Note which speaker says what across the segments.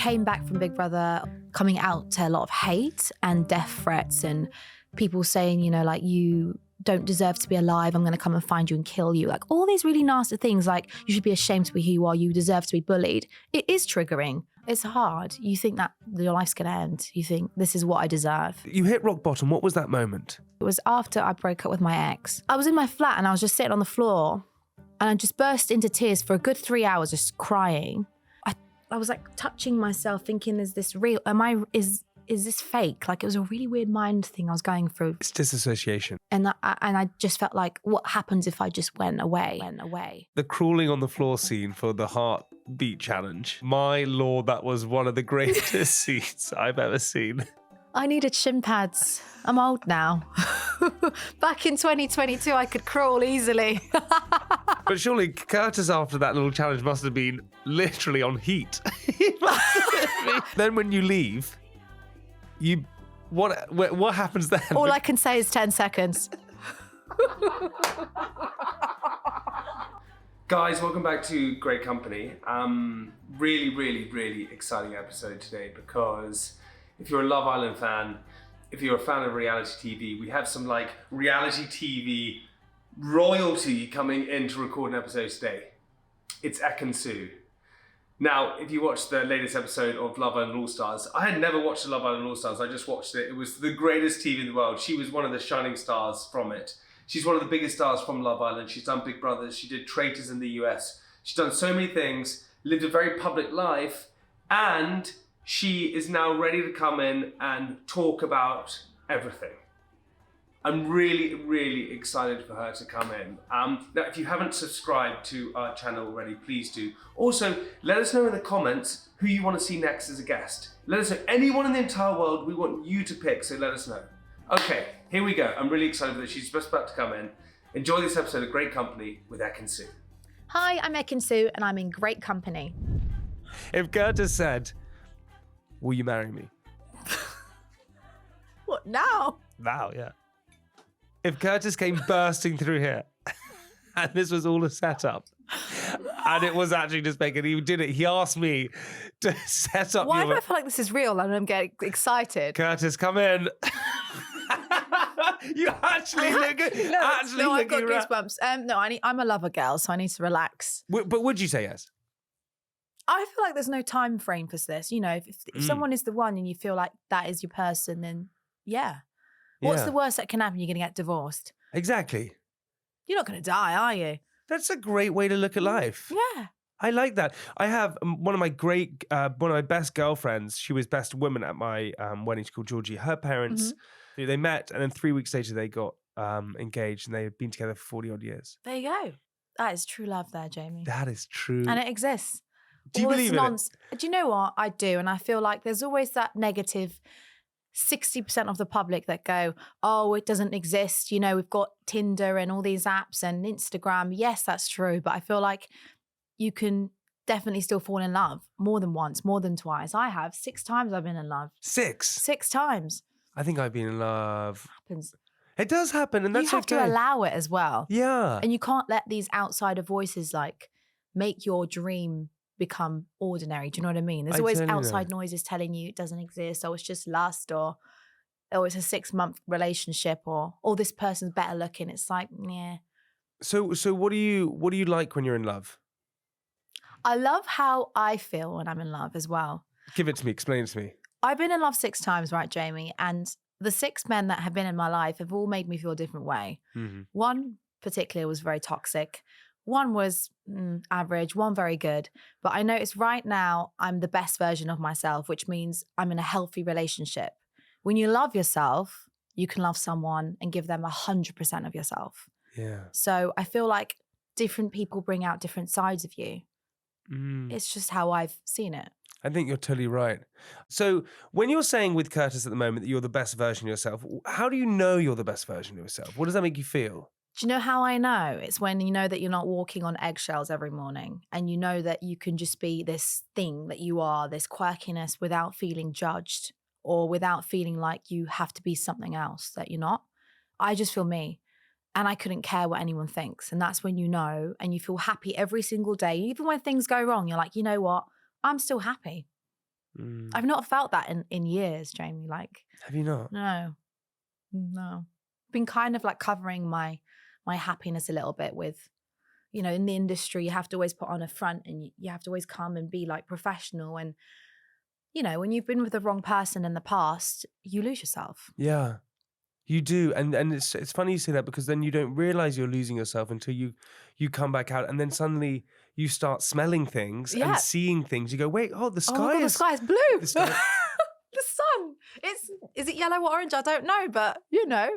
Speaker 1: came back from Big Brother coming out to a lot of hate and death threats and people saying, you know, like, you don't deserve to be alive, I'm going to come and find you and kill you. Like all these really nasty things, like you should be ashamed to be who you are, you deserve to be bullied. It is triggering. It's hard. You think that your life's going to end. You think, this is what I deserve.
Speaker 2: You hit rock bottom. What was that moment?
Speaker 1: It was after I broke up with my ex. I was in my flat and I was just sitting on the floor and I just burst into tears for a good 3 hours, just crying. I was like touching myself thinking, is this real? Is this fake? Like it was a really weird mind thing I was going through.
Speaker 2: It's disassociation.
Speaker 1: And I just felt like, what happens if I just went away?
Speaker 2: The crawling on the floor scene for the heartbeat challenge. My lord, that was one of the greatest scenes I've ever seen.
Speaker 1: I needed shin pads. I'm old now. Back in 2022, I could crawl easily.
Speaker 2: But surely Curtis, after that little challenge, must have been literally on heat. Then when you leave, what happens then?
Speaker 1: All I can say is 10 seconds.
Speaker 2: Guys, welcome back to Great Company. Really, really, really exciting episode today because if you're a Love Island fan, if you're a fan of reality TV, we have some like reality TV royalty coming in to record an episode today. It's Ekin-Su. Now, if you watched the latest episode of Love Island All Stars, I had never watched the Love Island All Stars, I just watched it. It was the greatest TV in the world. She was one of the shining stars from it. She's one of the biggest stars from Love Island. She's done Big Brothers, she did Traitors in the US. She's done so many things, lived a very public life, and she is now ready to come in and talk about everything. I'm really, really excited for her to come in. Now, if you haven't subscribed to our channel already, please do. Also, let us know in the comments who you want to see next as a guest. Let us know, anyone in the entire world, we want you to pick, so let us know. Okay, here we go. I'm really excited for this. She's just about to come in. Enjoy this episode of Great Company with Ekin-Su.
Speaker 1: Hi, I'm Ekin-Su and I'm in great company.
Speaker 2: If Curtis said, will you marry me?
Speaker 1: What, now?
Speaker 2: Now, yeah. If Curtis came bursting through here and this was all a setup and it was actually just making, he did it. He asked me to set up.
Speaker 1: Why do I feel like this is real and I'm getting excited?
Speaker 2: Curtis, come in. You actually look good.
Speaker 1: No, I've got goosebumps. No, I'm a lover girl, so I need to relax.
Speaker 2: But would you say yes?
Speaker 1: I feel like there's no time frame for this. You know, if someone is the one and you feel like that is your person, then yeah. What's the worst that can happen? You're going to get divorced.
Speaker 2: Exactly.
Speaker 1: You're not going to die, are you?
Speaker 2: That's a great way to look at life.
Speaker 1: Yeah.
Speaker 2: I like that. I have one of my best girlfriends. She was best woman at my wedding. She's called Georgie. Her parents, they met, and then 3 weeks later they got engaged, and they've been together for 40 odd years.
Speaker 1: There you go. That is true love there, Jamie.
Speaker 2: That is true.
Speaker 1: And it exists.
Speaker 2: Do you believe in it?
Speaker 1: Do you know what? I do. And I feel like there's always that negative 60% of the public that go, oh, it doesn't exist. You know, we've got Tinder and all these apps and Instagram. Yes, that's true. But I feel like you can definitely still fall in love more than once, more than twice. I have 6 times I've been in love.
Speaker 2: 6?
Speaker 1: 6 times.
Speaker 2: I think I've been in love.
Speaker 1: Happens.
Speaker 2: It does happen, and that's
Speaker 1: you have
Speaker 2: okay.
Speaker 1: to allow it as well.
Speaker 2: Yeah.
Speaker 1: And you can't let these outsider voices like make your dream become ordinary. Do you know what I mean? There's always outside noises telling you it doesn't exist, or it's just lust, or it's a 6-month relationship, or this person's better looking. It's like, yeah.
Speaker 2: So what do you like when you're in love?
Speaker 1: I love how I feel when I'm in love as well.
Speaker 2: Give it to me. Explain it to me.
Speaker 1: I've been in love 6 times, right, Jamie? And the 6 men that have been in my life have all made me feel a different way. Mm-hmm. One particularly was very toxic. One was average, one very good. But I notice right now I'm the best version of myself, which means I'm in a healthy relationship. When you love yourself, you can love someone and give them 100% of yourself.
Speaker 2: Yeah.
Speaker 1: So I feel like different people bring out different sides of you. It's just how I've seen it.
Speaker 2: I think you're totally right. So when you're saying with Curtis at the moment that you're the best version of yourself, how do you know you're the best version of yourself? What does that make you feel?
Speaker 1: Do you know how I know? It's when you know that you're not walking on eggshells every morning, and you know that you can just be this thing that you are, this quirkiness, without feeling judged or without feeling like you have to be something else that you're not. I just feel me, and I couldn't care what anyone thinks. And that's when you know, and you feel happy every single day. Even when things go wrong, you're like, you know what? I'm still happy. I've not felt that in years, Jamie. Like,
Speaker 2: have you not?
Speaker 1: No. Been kind of like covering my happiness a little bit with, you know, in the industry, you have to always put on a front and you have to always come and be like professional. And, you know, when you've been with the wrong person in the past, you lose yourself.
Speaker 2: Yeah, you do. And it's funny you say that, because then you don't realize you're losing yourself until you come back out, and then suddenly you start smelling things and seeing things. You go, wait, the sky
Speaker 1: the sky is blue.
Speaker 2: The sky...
Speaker 1: The sun. Is it yellow or orange? I don't know, but you know,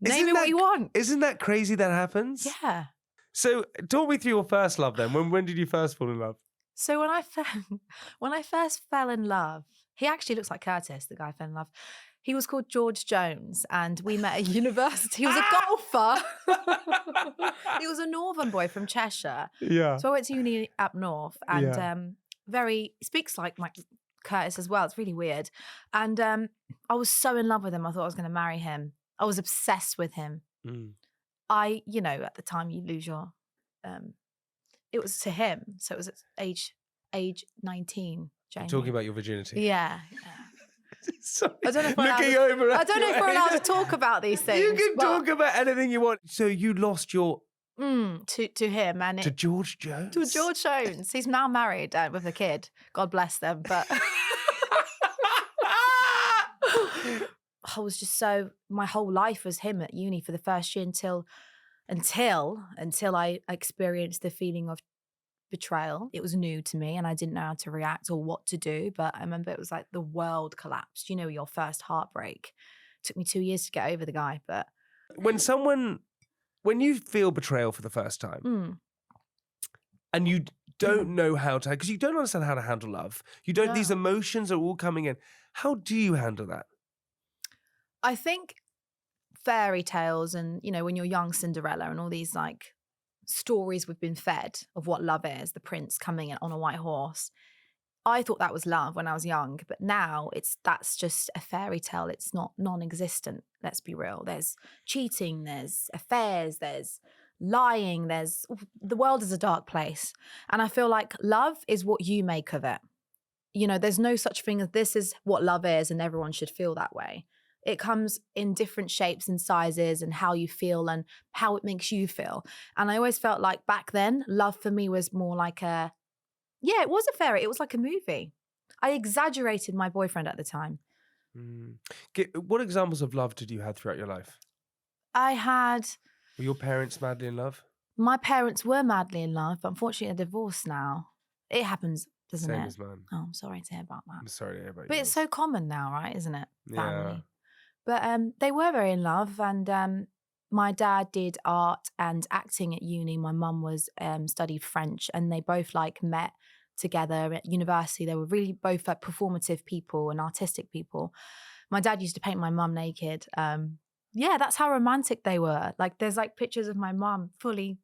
Speaker 1: name it what you want.
Speaker 2: Isn't that crazy that happens?
Speaker 1: Yeah.
Speaker 2: So talk me through your first love then. When did you first fall in love?
Speaker 1: So when I first fell in love, he actually looks like Curtis, the guy I fell in love. He was called George Jones, and we met at university. He was a golfer. He was a northern boy from Cheshire.
Speaker 2: Yeah.
Speaker 1: So I went to uni up north, and speaks like Curtis as well. It's really weird. And I was so in love with him. I thought I was going to marry him. I was obsessed with him. At the time you lose your, it was to him. So it was at age 19. Jamie.
Speaker 2: Talking about your virginity.
Speaker 1: Yeah.
Speaker 2: Sorry.
Speaker 1: I don't know if we're allowed to talk about these things.
Speaker 2: You can talk about anything you want. So you lost your...
Speaker 1: to him and
Speaker 2: to George Jones.
Speaker 1: To George Jones. He's now married with a kid. God bless them. But I was just my whole life was him at uni for the first year until I experienced the feeling of betrayal. It was new to me and I didn't know how to react or what to do. But I remember it was like the world collapsed. You know, your first heartbreak. It took me 2 years to get over the guy. But
Speaker 2: when you feel betrayal for the first time and you don't know how to, because you don't understand how to handle love, these emotions are all coming in. How do you handle that?
Speaker 1: I think fairy tales and, you know, when you're young, Cinderella and all these like stories we've been fed of what love is, the prince coming in on a white horse. I thought that was love when I was young, but now that's just a fairy tale. It's not non-existent. Let's be real. There's cheating, there's affairs, there's lying, the world is a dark place. And I feel like love is what you make of it. You know, there's no such thing as this is what love is and everyone should feel that way. It comes in different shapes and sizes and how you feel and how it makes you feel. And I always felt like back then, love for me was more like it was a fairy. It was like a movie. I exaggerated my boyfriend at the time.
Speaker 2: What examples of love did you have throughout your life? Were your parents madly in love?
Speaker 1: My parents were madly in love, but unfortunately they're divorced now. It happens, doesn't it?
Speaker 2: Same as mine.
Speaker 1: Oh, I'm sorry to hear about that.
Speaker 2: I'm sorry to hear about
Speaker 1: But
Speaker 2: yours.
Speaker 1: it's so common now, right? Isn't it? Family.
Speaker 2: Yeah.
Speaker 1: But they were very in love, and my dad did art and acting at uni. My mum was studied French, and they both like met together at university. They were really both like performative people and artistic people. My dad used to paint my mum naked. That's how romantic they were. Like there's like pictures of my mum fully.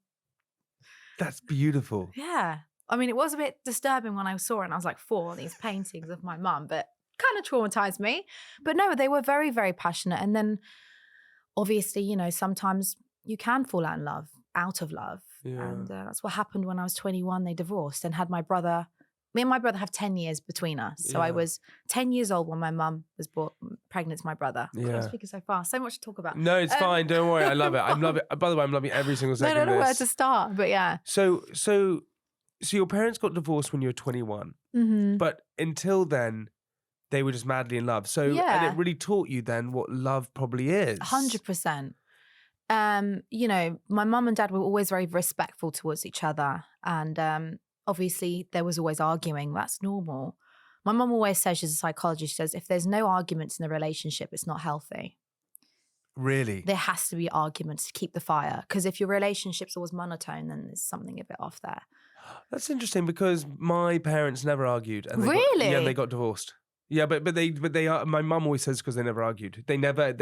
Speaker 2: That's beautiful.
Speaker 1: Yeah. I mean, it was a bit disturbing when I saw it and I was like 4, these paintings of my mum, but kind of traumatized me. But no, they were very, very passionate. And then obviously, you know, sometimes you can fall out of love.
Speaker 2: Yeah.
Speaker 1: And that's what happened when I was 21. They divorced and had me and my brother have 10 years between us. So I was 10 years old when my mum was pregnant to my brother.
Speaker 2: Yeah.
Speaker 1: I'm speaking so fast. So much to talk about.
Speaker 2: No, it's fine. Don't worry. I love it. By the way, I'm loving every single second
Speaker 1: I don't know
Speaker 2: of
Speaker 1: where
Speaker 2: this.
Speaker 1: to start, but yeah.
Speaker 2: So your parents got divorced when you were 21.
Speaker 1: Mm-hmm.
Speaker 2: But until then, they were just madly in love. So, and it really taught you then what love probably is.
Speaker 1: 100%. You know, my mum and dad were always very respectful towards each other. And obviously there was always arguing. That's normal. My mum always says, she's a psychologist, she says, if there's no arguments in the relationship, it's not healthy.
Speaker 2: Really?
Speaker 1: There has to be arguments to keep the fire. Because if your relationship's always monotone, then there's something a bit off there.
Speaker 2: That's interesting because my parents never argued. And they got divorced. Yeah, but they are. My mum always says because they never argued. They never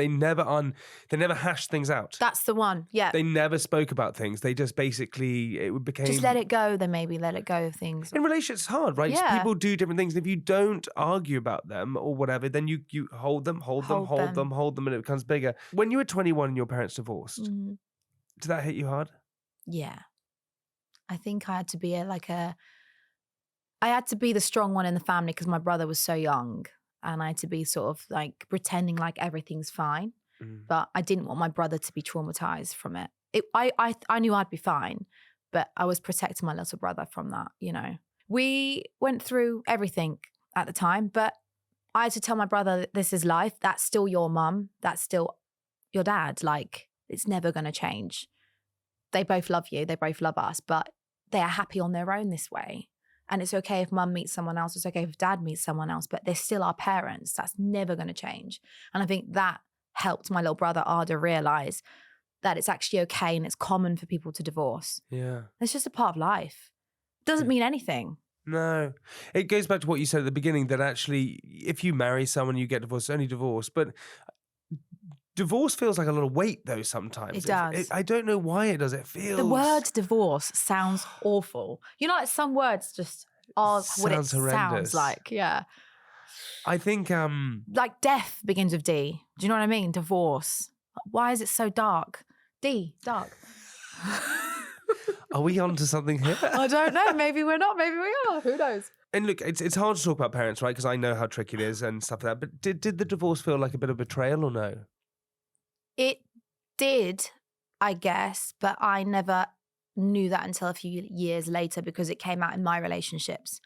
Speaker 2: hashed things out.
Speaker 1: That's the one. Yeah.
Speaker 2: They never spoke about things. They just basically became
Speaker 1: just let it go. Then maybe let it go of things.
Speaker 2: In relationships, it's hard, right?
Speaker 1: Yeah.
Speaker 2: People do different things. And if you don't argue about them or whatever, then you hold them, and it becomes bigger. When you were 21 and your parents divorced, did that hit you hard?
Speaker 1: Yeah, I think I had to be I I had to be the strong one in the family because my brother was so young, and I had to be sort of like pretending like everything's fine. But I didn't want my brother to be traumatized from it. I knew I'd be fine, but I was protecting my little brother from that, you know. We went through everything at the time, but I had to tell my brother, this is life. That's still your mum. That's still your dad. Like, it's never going to change. They both love you. They both love us, but they are happy on their own this way. And it's okay if mum meets someone else. It's okay if dad meets someone else, but they're still our parents. That's never going to change. And I think that helped my little brother Arda realize that it's actually okay and it's common for people to divorce.
Speaker 3: Yeah.
Speaker 1: It's just a part of life. It doesn't mean anything.
Speaker 3: No. It goes back to what you said at the beginning, that actually if you marry someone, you get divorced, only divorce. But divorce feels like a lot of weight though sometimes.
Speaker 1: It does.
Speaker 3: I don't know why it does. It feels...
Speaker 1: The word divorce sounds awful. You know, like some words just are what it
Speaker 3: Sounds horrendous.
Speaker 1: sounds like. Yeah.
Speaker 3: I think...
Speaker 1: Like death begins with D. Do you know what I mean? Divorce. Why is it so dark? D, dark.
Speaker 3: Are we on to something here?
Speaker 1: I don't know. Maybe we're not. Maybe we are. Who knows?
Speaker 3: And look, it's hard to talk about parents, right? Because I know how tricky it is and stuff like that. But did the divorce feel like a bit of betrayal or no?
Speaker 1: It did, I guess, but I never knew that until a few years later because it came out in my relationships.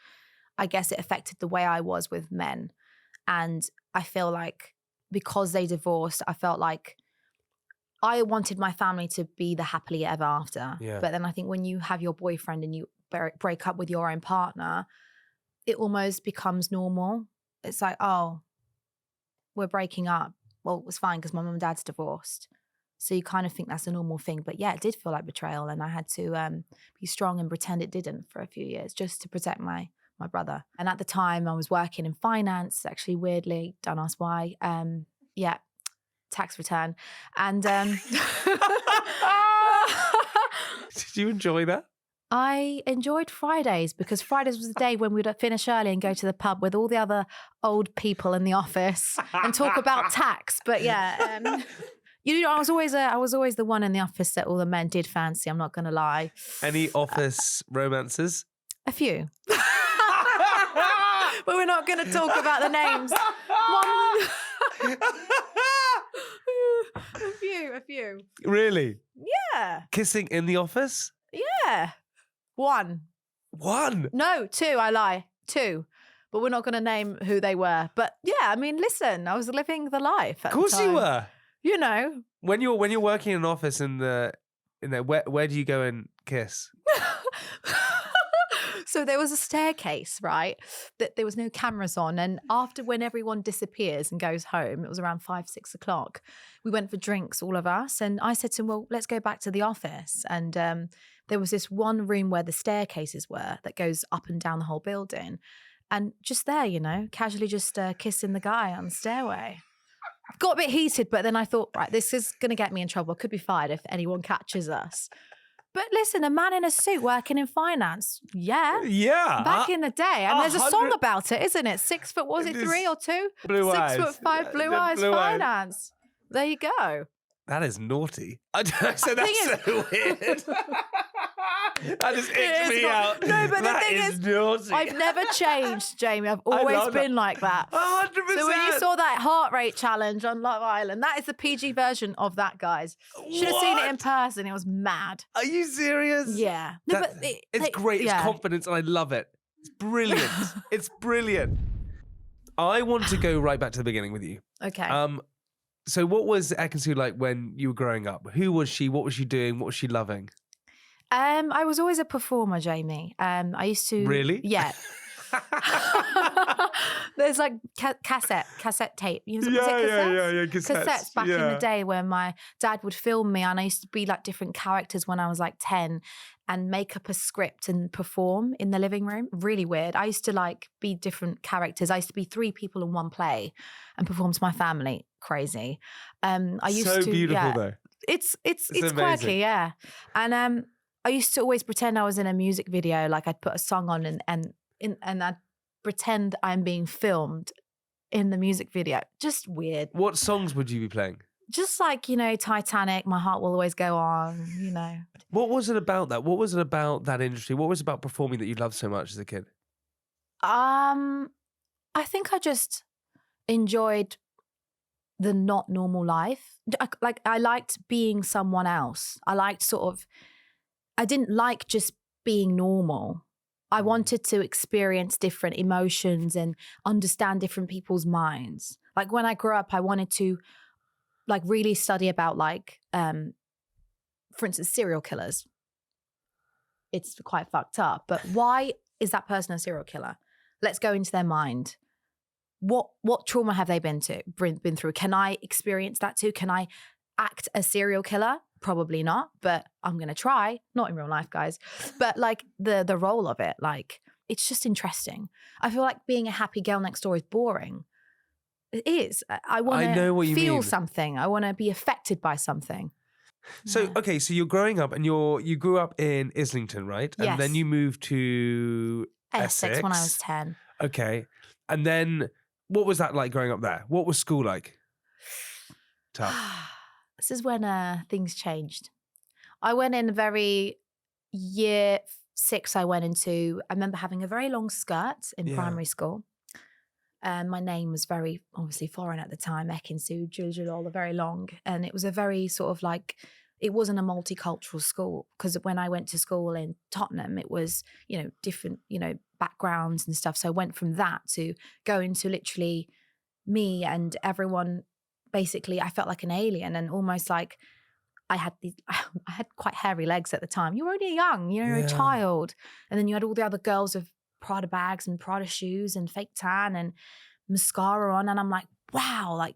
Speaker 1: I guess it affected the way I was with men. And I feel like because they divorced, I felt like I wanted my family to be the happily ever after.
Speaker 3: Yeah.
Speaker 1: But then I think when you have your boyfriend and you break up with your own partner, it almost becomes normal. It's like, oh, we're breaking up. Well, it was fine because my mum and dad's divorced. So you kind of think that's a normal thing. But yeah, it did feel like betrayal. And I had to be strong and pretend it didn't for a few years just to protect my brother. And at the time I was working in finance, actually weirdly, don't ask why. Yeah, tax return. And
Speaker 3: Did you enjoy that?
Speaker 1: I enjoyed Fridays because Fridays was the day when we'd finish early and go to the pub with all the other old people in the office and talk about tax. But yeah, you know, I was always the one in the office that all the men did fancy. I'm not going to lie.
Speaker 3: Any office romances?
Speaker 1: A few. But we're not going to talk about the names. A few.
Speaker 3: Really?
Speaker 1: Yeah.
Speaker 3: Kissing in the office?
Speaker 1: Yeah. One. No, two, I lie. Two. But we're not going to name who they were. But yeah, I mean, listen, I was living the life at
Speaker 3: Of course
Speaker 1: the time.
Speaker 3: you were.
Speaker 1: You know.
Speaker 3: When you're working in an office in there, where do you go and kiss?
Speaker 1: So there was a staircase, right, that there was no cameras on. And after when everyone disappears and goes home, it was around 5, 6 o'clock, we went for drinks, all of us. And I said to him, well, let's go back to the office. And there was this one room where the staircases were that goes up and down the whole building. And just there, you know, casually just kissing the guy on the stairway. Got a bit heated, but then I thought, right, this is going to get me in trouble. I could be fired if anyone catches us. But listen, a man in a suit working in finance, yeah.
Speaker 3: Yeah.
Speaker 1: Back in the day. And there's a song about it, isn't it? 6 foot, was it 3 or 2?
Speaker 3: Blue eyes.
Speaker 1: 6'5", blue eyes, finance. There you go.
Speaker 3: That is naughty. I said that's so weird. That just icked me out.
Speaker 1: No, but
Speaker 3: that
Speaker 1: the thing is
Speaker 3: naughty.
Speaker 1: I've never changed, Jamie. I've always been like that.
Speaker 3: 100%.
Speaker 1: So when you saw that heart rate challenge on Love Island, that is the PG version of that, guys. Should have seen it in person. It was mad.
Speaker 3: Are you serious?
Speaker 1: Yeah. No,
Speaker 3: That-
Speaker 1: but
Speaker 3: it's great.
Speaker 1: yeah.
Speaker 3: It's confidence and I love it. It's brilliant. It's brilliant. I want to go right back to the beginning with you.
Speaker 1: Okay.
Speaker 3: So what was Ekin-Su like when you were growing up? Who was she? What was she doing? What was she loving?
Speaker 1: I was always a performer, Jamie. I used to...
Speaker 3: Really?
Speaker 1: Yeah. There's like cassette tape. You know, was it cassettes? Cassettes back in the day when my dad would film me, and I used to be like different characters when I was like 10 and make up a script and perform in the living room. Really weird. I used to like be different characters. I used to be 3 people in one play and perform to my family. Crazy. I used
Speaker 3: so
Speaker 1: to...
Speaker 3: beautiful though.
Speaker 1: It's
Speaker 3: amazing.
Speaker 1: quirky, yeah. And I used to always pretend I was in a music video, like I'd put a song on and I'd pretend I'm being filmed in the music video. Just weird.
Speaker 3: What songs would you be playing?
Speaker 1: Just like, you know, Titanic, My Heart Will Always Go On, you know.
Speaker 3: What was it about that? What was it about that industry? What was it about performing that you loved so much as a kid?
Speaker 1: I think I just enjoyed the not normal life. I liked being someone else. I didn't like just being normal. I wanted to experience different emotions and understand different people's minds. Like when I grew up, I wanted to like really study about for instance, serial killers. It's quite fucked up, but why is that person a serial killer? Let's go into their mind. What trauma have they been through? Can I experience that too? Can I act a serial killer? Probably not, but I'm going to try. Not in real life, guys. But like the role of it, like it's just interesting. I feel like being a happy girl next door is boring. It is. I want to feel something. I want to be affected by something.
Speaker 3: So,
Speaker 1: Yeah.
Speaker 3: okay, so you're growing up and you grew up in Islington, right?
Speaker 1: Yes.
Speaker 3: And then you moved to Essex
Speaker 1: when I was 10.
Speaker 3: Okay. And then what was that like growing up there? What was school like? Tough.
Speaker 1: This is when things changed. I went in year 6 I remember having a very long skirt in primary school. My name was very obviously foreign at the time, Ekin-Su, all very long. And it was a very sort of like, it wasn't a multicultural school because when I went to school in Tottenham, it was, different, backgrounds and stuff. So I went from that to going to literally me and everyone. Basically, I felt like an alien and almost like I had quite hairy legs at the time. You were only young, you're a child. And then you had all the other girls with Prada bags and Prada shoes and fake tan and mascara on. And I'm like, wow, like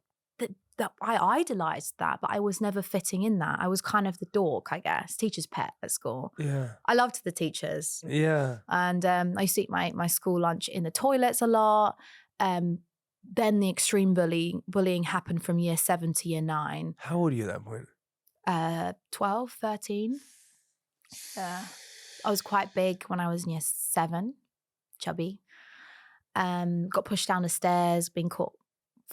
Speaker 1: that I idolized that, but I was never fitting in that. I was kind of the dork, I guess, teacher's pet at school.
Speaker 3: Yeah.
Speaker 1: I loved the teachers.
Speaker 3: Yeah.
Speaker 1: And I used to eat my school lunch in the toilets a lot. Then the extreme bullying happened from year 7 to year 9.
Speaker 3: How old are you at that point?
Speaker 1: 12, 13. I was quite big when I was in year 7, chubby. Got pushed down the stairs, being caught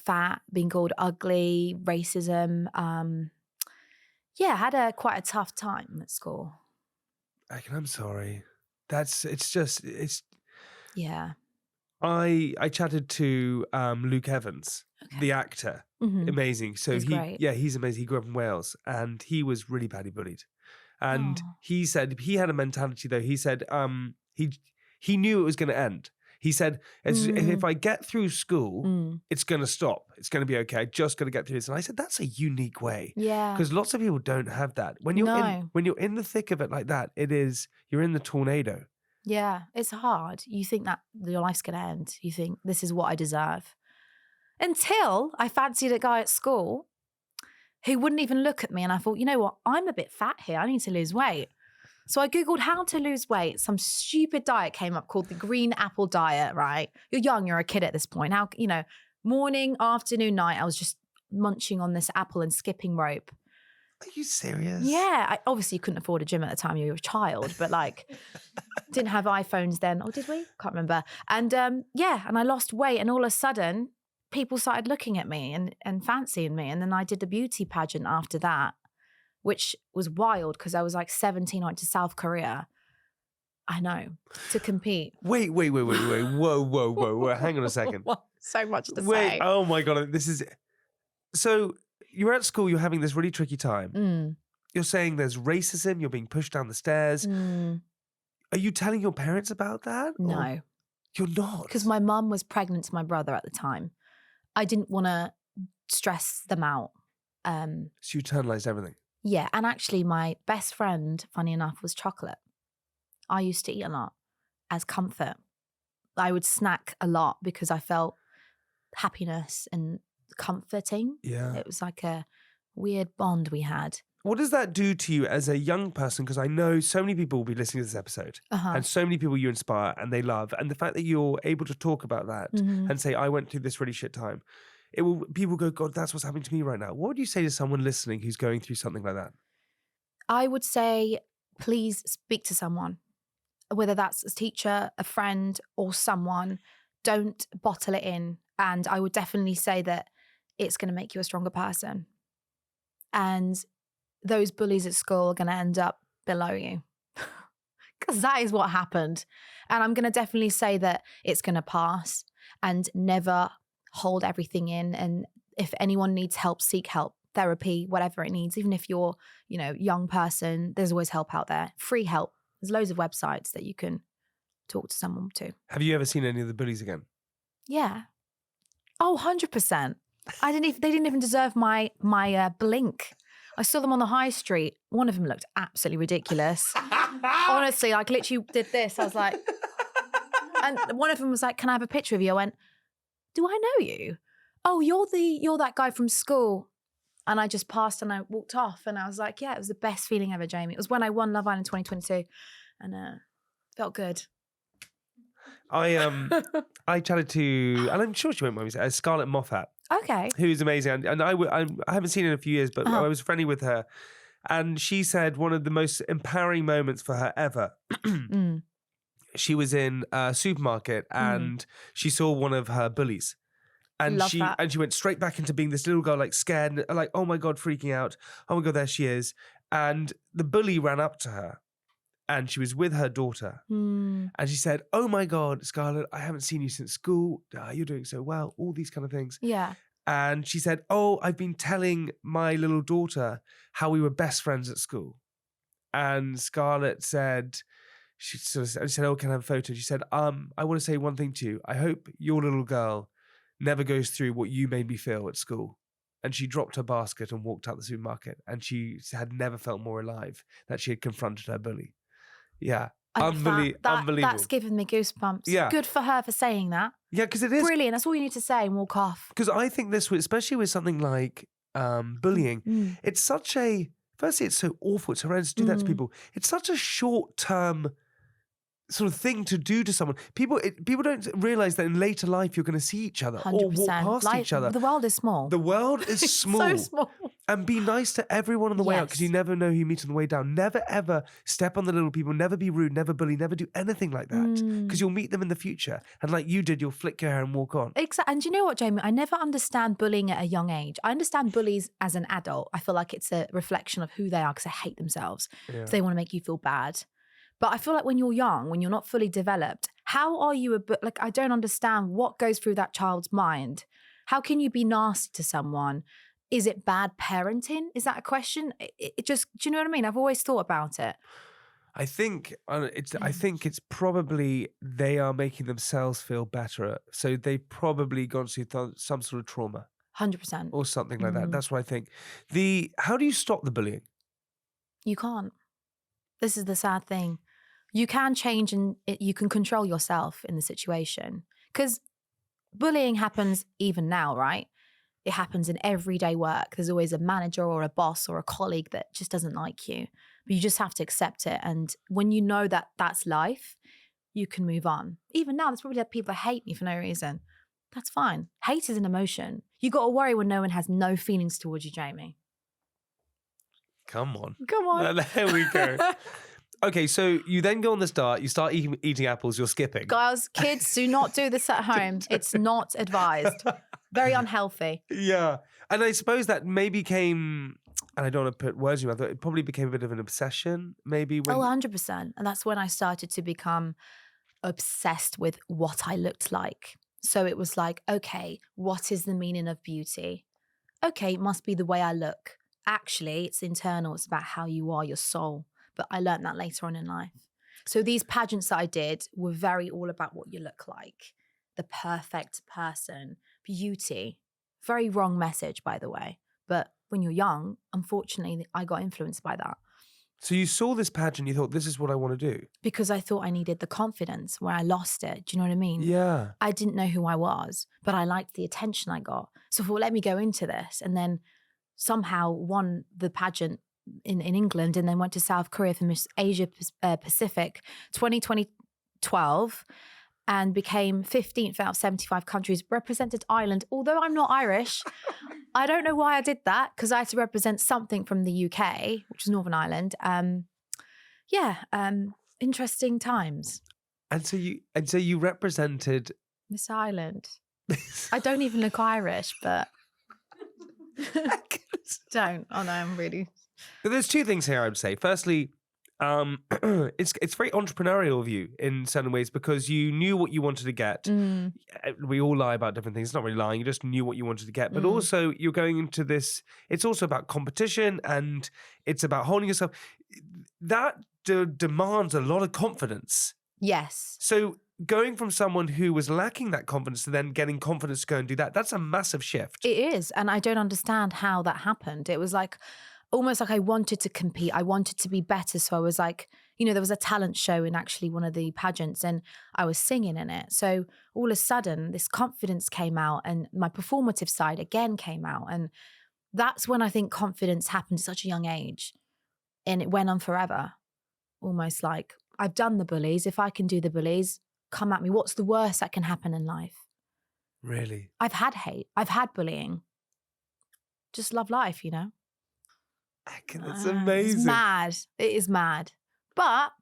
Speaker 1: fat, being called ugly, racism. I had quite a tough time at school.
Speaker 3: I'm sorry.
Speaker 1: Yeah.
Speaker 3: I chatted to Luke Evans, the actor.
Speaker 1: Mm-hmm.
Speaker 3: Amazing. So
Speaker 1: he's great.
Speaker 3: Yeah, he's amazing. He grew up in Wales and he was really badly bullied. And he said he had a mentality though. He said he knew it was going to end. He said, if I get through school, it's going to stop. It's going to be okay. I just got to get through this. And I said, that's a unique way.
Speaker 1: Yeah.
Speaker 3: Because lots of people don't have that. When you're in the thick of it like that, you're in the tornado.
Speaker 1: Yeah, it's hard. You think that your life's going to end. You think this is what I deserve. Until I fancied a guy at school who wouldn't even look at me. And I thought, you know what? I'm a bit fat here. I need to lose weight. So I Googled how to lose weight. Some stupid diet came up called the green apple diet, right? You're young, you're a kid at this point. Morning, afternoon, night, I was just munching on this apple and skipping rope.
Speaker 3: Are you serious?
Speaker 1: Yeah. Obviously, you couldn't afford a gym at the time. You were a child, but didn't have iPhones then. Or did we? Can't remember. And and I lost weight. And all of a sudden, people started looking at me and fancying me. And then I did the beauty pageant after that, which was wild because I was like 17, I went to South Korea. I know, to compete.
Speaker 3: Wait. Whoa. Hang on a second.
Speaker 1: So much to say.
Speaker 3: Oh my God. This is... So you're at school, you're having this really tricky time. You're saying there's racism, you're being pushed down the stairs. Are you telling your parents about that?
Speaker 1: No.
Speaker 3: Or... You're not?
Speaker 1: Because my mum was pregnant to my brother at the time. I didn't want to stress them out.
Speaker 3: So you internalized everything?
Speaker 1: Yeah, and actually my best friend, funny enough, was chocolate. I used to eat a lot as comfort. I would snack a lot because I felt happiness and comforting.
Speaker 3: Yeah.
Speaker 1: It was like a weird bond we had.
Speaker 3: What does that do to you as a young person? Because I know so many people will be listening to this episode and so many people you inspire and they love. And the fact that you're able to talk about that and say, I went through this really shit time. People go, God, that's what's happening to me right now. What would you say to someone listening who's going through something like that?
Speaker 1: I would say, please speak to someone, whether that's a teacher, a friend, or someone. Don't bottle it in. And I would definitely say that it's going to make you a stronger person. And those bullies at school are going to end up below you because that is what happened. And I'm going to definitely say that it's going to pass, and never hold everything in. And if anyone needs help, seek help, therapy, whatever it needs. Even if you're, young person, there's always help out there. Free help. There's loads of websites that you can talk to someone to.
Speaker 3: Have you ever seen any of the bullies again?
Speaker 1: Yeah. Oh, 100%. They didn't even deserve my blink. I saw them on the high street. One of them looked absolutely ridiculous. Honestly, I literally did this. I was like, and one of them was like, "Can I have a picture of you?" I went, "Do I know you? Oh, you're that guy from school." And I just passed and I walked off, and I was like, yeah, it was the best feeling ever, Jamie. It was when I won Love Island 2022, and felt good.
Speaker 3: I chatted to, and I'm sure she won't mind me saying, Scarlett Moffat.
Speaker 1: Okay.
Speaker 3: Who's amazing. And I haven't seen her in a few years, but I was friendly with her. And she said one of the most empowering moments for her ever. She was in a supermarket and she saw one of her bullies. And she went straight back into being this little girl, like scared, like, oh my God, freaking out. Oh my God, there she is. And the bully ran up to her and she was with her daughter. And she said, "Oh my God, Scarlett, I haven't seen you since school. You're doing so well," all these kind of things.
Speaker 1: Yeah.
Speaker 3: And she said, "Oh, I've been telling my little daughter how we were best friends at school." And Scarlett said, she said, "Oh, can I have a photo?" She said, "I want to say one thing to you. I hope your little girl never goes through what you made me feel at school." And she dropped her basket and walked out the supermarket. And she had never felt more alive that she had confronted her bully. Yeah. Unbelievable.
Speaker 1: That's given me goosebumps.
Speaker 3: Yeah.
Speaker 1: Good for her for saying that.
Speaker 3: Yeah, because it is.
Speaker 1: Brilliant. That's all you need to say and walk off.
Speaker 3: Because I think this, especially with something like bullying, it's such a, firstly, it's so awful. It's horrendous to do that to people. It's such a short-term sort of thing to do to someone. People don't realise that in later life you're going to see each other
Speaker 1: 100%.
Speaker 3: or walk past each other.
Speaker 1: The world is small.
Speaker 3: The world is small.
Speaker 1: So small.
Speaker 3: And be nice to everyone on the way out, because you never know who you meet on the way down. Never ever step on the little people. Never be rude. Never bully. Never do anything like that, because you'll meet them in the future. And like you did, you'll flick your hair and walk on.
Speaker 1: Exactly. And do you know what, Jamie? I never understand bullying at a young age. I understand bullies as an adult. I feel like it's a reflection of who they are because they hate themselves. So they want to make you feel bad. But I feel like when you're young, when you're not fully developed, how are you I don't understand what goes through that child's mind. How can you be nasty to someone? Is it bad parenting? Is that a question? It just, do you know what I mean? I've always thought about it.
Speaker 3: I think it's probably they are making themselves feel better. So they've probably gone through some sort of trauma.
Speaker 1: 100%.
Speaker 3: Or something like that. That's what I think. How do you stop the bullying?
Speaker 1: You can't. This is the sad thing. You can change and you can control yourself in the situation. Because bullying happens even now, right? It happens in everyday work. There's always a manager or a boss or a colleague that just doesn't like you. But you just have to accept it. And when you know that that's life, you can move on. Even now, there's probably people that hate me for no reason. That's fine. Hate is an emotion. You got to worry when no one has no feelings towards you, Jamie.
Speaker 3: Come on.
Speaker 1: Come on.
Speaker 3: There we go. Okay, so you then go on this diet, you start eating apples, you're skipping.
Speaker 1: Girls, kids, do not do this at home. It's not advised. Very unhealthy.
Speaker 3: Yeah. And I suppose that maybe came, and I don't want to put words in your mouth, it probably became a bit of an obsession, maybe.
Speaker 1: Oh, 100%. And that's when I started to become obsessed with what I looked like. So it was like, okay, what is the meaning of beauty? Okay, it must be the way I look. Actually, it's internal. It's about how you are, your soul. But I learned that later on in life. So these pageants that I did were very all about what you look like. The perfect person, beauty. Very wrong message, by the way. But when you're young, unfortunately, I got influenced by that.
Speaker 3: So you saw this pageant, you thought, this is what I want to do.
Speaker 1: Because I thought I needed the confidence where I lost it. Do you know what I mean?
Speaker 3: Yeah.
Speaker 1: I didn't know who I was, but I liked the attention I got. So I thought, let me go into this. And then somehow won the pageant in England, and then went to South Korea for Miss Asia Pacific 2012 and became 15th out of 75 countries, represented Ireland. Although I'm not Irish, I don't know why I did that, because I had to represent something from the UK, which is Northern Ireland. Interesting times.
Speaker 3: And so you represented
Speaker 1: Miss Ireland. I don't even look Irish, but don't. Oh no, I'm really.
Speaker 3: But there's two things here I would say. Firstly, it's very entrepreneurial of you in certain ways because you knew what you wanted to get. We all lie about different things. It's not really lying. You just knew what you wanted to get. But also you're going into this, it's also about competition and it's about holding yourself. That demands a lot of confidence.
Speaker 1: Yes.
Speaker 3: So going from someone who was lacking that confidence to then getting confidence to go and do that, that's a massive shift.
Speaker 1: It is. And I don't understand how that happened. It was like, almost like I wanted to compete. I wanted to be better. So I was like, there was a talent show in actually one of the pageants and I was singing in it. So all of a sudden this confidence came out and my performative side again came out. And that's when I think confidence happened at such a young age. And it went on forever. Almost like, I've done the bullies. If I can do the bullies, come at me. What's the worst that can happen in life?
Speaker 3: Really?
Speaker 1: I've had hate. I've had bullying. Just love life,
Speaker 3: That's amazing.
Speaker 1: It's mad. It is mad. But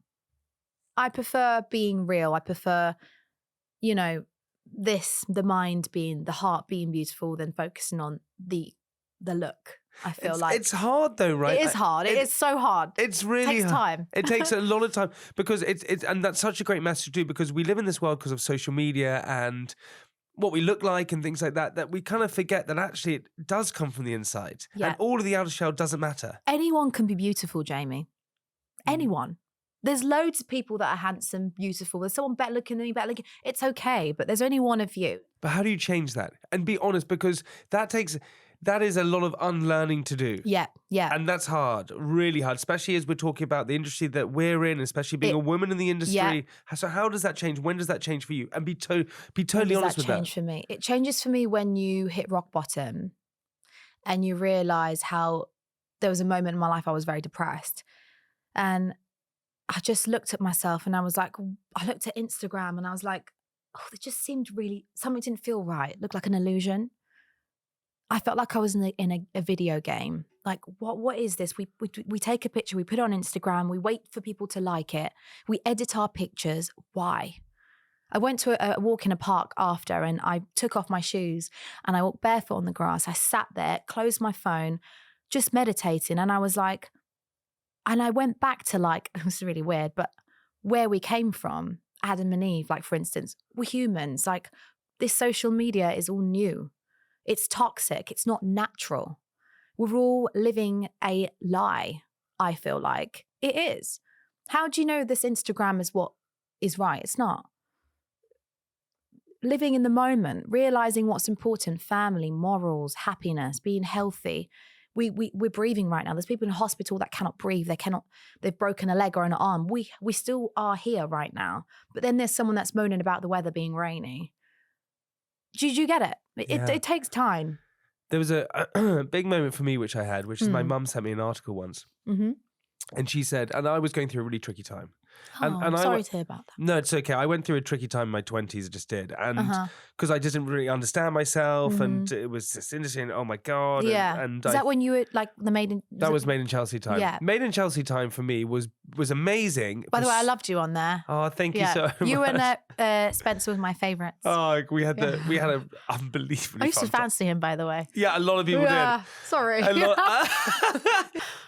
Speaker 1: I prefer being real. I prefer, the mind being, the heart being beautiful than focusing on the look. I feel
Speaker 3: it's hard though, right?
Speaker 1: It is hard. It is so hard.
Speaker 3: It's really
Speaker 1: It takes time.
Speaker 3: It takes a lot of time because it's and that's such a great message too because we live in this world because of social media and what we look like and things like that we kind of forget that actually it does come from the inside.
Speaker 1: Yeah.
Speaker 3: And all of the outer shell doesn't matter.
Speaker 1: Anyone can be beautiful, Jamie. Anyone. There's loads of people that are handsome, beautiful. There's someone better looking than you, better looking. It's okay, but there's only one of you.
Speaker 3: But how do you change that? And be honest, because that is a lot of unlearning to do.
Speaker 1: Yeah.
Speaker 3: And that's hard, really hard, especially as we're talking about the industry that we're in, especially being a woman in the industry. Yeah. So how does that change? When does that change for you? And be totally honest with that.
Speaker 1: Change for me? It changes for me when you hit rock bottom and you realize how there was a moment in my life I was very depressed. And I just looked at myself and I was like, I looked at Instagram and I was like, oh, it just seemed really, something didn't feel right. It looked like an illusion. I felt like I was in a video game. Like, what is this? We take a picture, we put it on Instagram, we wait for people to like it, we edit our pictures. Why? I went to a walk in a park after and I took off my shoes and I walked barefoot on the grass. I sat there, closed my phone, just meditating. And I was like, and I went back to like, it was really weird, but where we came from, Adam and Eve, like for instance, we're humans. Like this social media is all new. It's toxic. It's not natural. We're all living a lie, I feel like. It is. How do you know this Instagram is what is right? It's not. Living in the moment, realizing what's important, family, morals, happiness, being healthy. We're breathing right now. There's people in hospital that cannot breathe. They've broken a leg or an arm. We still are here right now. But then there's someone that's moaning about the weather being rainy. Do you get it? It takes time.
Speaker 3: There was a big moment for me, which I had, which is my mum sent me an article once. Mm-hmm. And she said, and I was going through a really tricky time.
Speaker 1: I'm sorry to hear about that.
Speaker 3: No, it's okay. I went through a tricky time in my 20s, I just did. And because I didn't really understand myself and it was this industry and oh my God.
Speaker 1: Yeah.
Speaker 3: And
Speaker 1: is that when you were like the maiden?
Speaker 3: That was Made in Chelsea time.
Speaker 1: Yeah.
Speaker 3: Made in Chelsea time for me was amazing.
Speaker 1: By the way, I loved you on there.
Speaker 3: Oh, thank you so much.
Speaker 1: You and Spencer were my favourites.
Speaker 3: Oh, we had an unbelievably
Speaker 1: I used to
Speaker 3: fun
Speaker 1: fancy him, by the way.
Speaker 3: Yeah, a lot of people did.
Speaker 1: Sorry.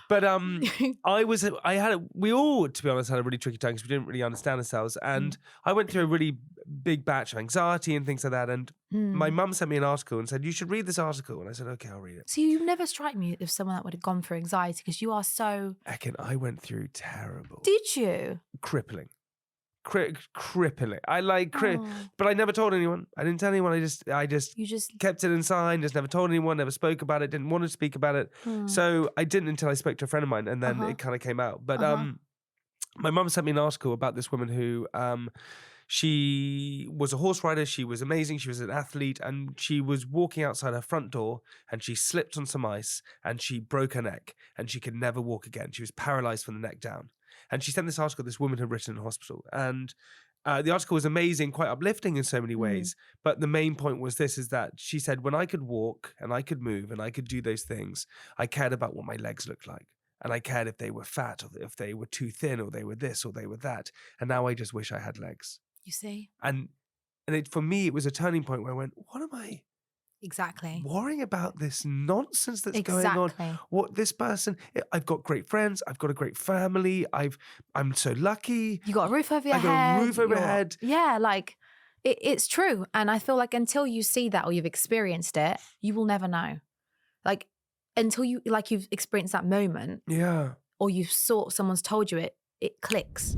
Speaker 3: But we all, to be honest, had a really tricky time because we didn't really understand ourselves. And I went through a really big batch of anxiety and things like that. And my mum sent me an article and said, you should read this article. And I said, okay, I'll read it.
Speaker 1: So you never strike me as someone that would have gone through anxiety because you are so...
Speaker 3: Ekin, I went through terrible.
Speaker 1: Did you?
Speaker 3: Crippling. Crippling. But I never told anyone. I didn't tell anyone. I just kept it inside. Just never told anyone. Never spoke about it. Didn't want to speak about it. So I didn't until I spoke to a friend of mine, and then it kind of came out. But my mum sent me an article about this woman who she was a horse rider. She was amazing. She was an athlete, and she was walking outside her front door, and she slipped on some ice, and she broke her neck, and she could never walk again. She was paralyzed from the neck down. And she sent this article this woman had written in hospital. And the article was amazing, quite uplifting in so many ways. But the main point was this, is that she said, when I could walk and I could move and I could do those things, I cared about what my legs looked like. And I cared if they were fat or if they were too thin or they were this or they were that. And now I just wish I had legs.
Speaker 1: You see?
Speaker 3: And for me, it was a turning point where I went, what am I
Speaker 1: Exactly.
Speaker 3: worrying about this nonsense that's going
Speaker 1: Exactly.
Speaker 3: on. What this person, I've got great friends, I've got a great family, I'm so lucky.
Speaker 1: You got a roof over your
Speaker 3: I got
Speaker 1: head.
Speaker 3: a roof over my
Speaker 1: you're-
Speaker 3: head.
Speaker 1: Yeah, like it's true. And I feel like until you see that or you've experienced it, you will never know. Like until you've experienced that moment
Speaker 3: Yeah.
Speaker 1: or someone's told you it clicks.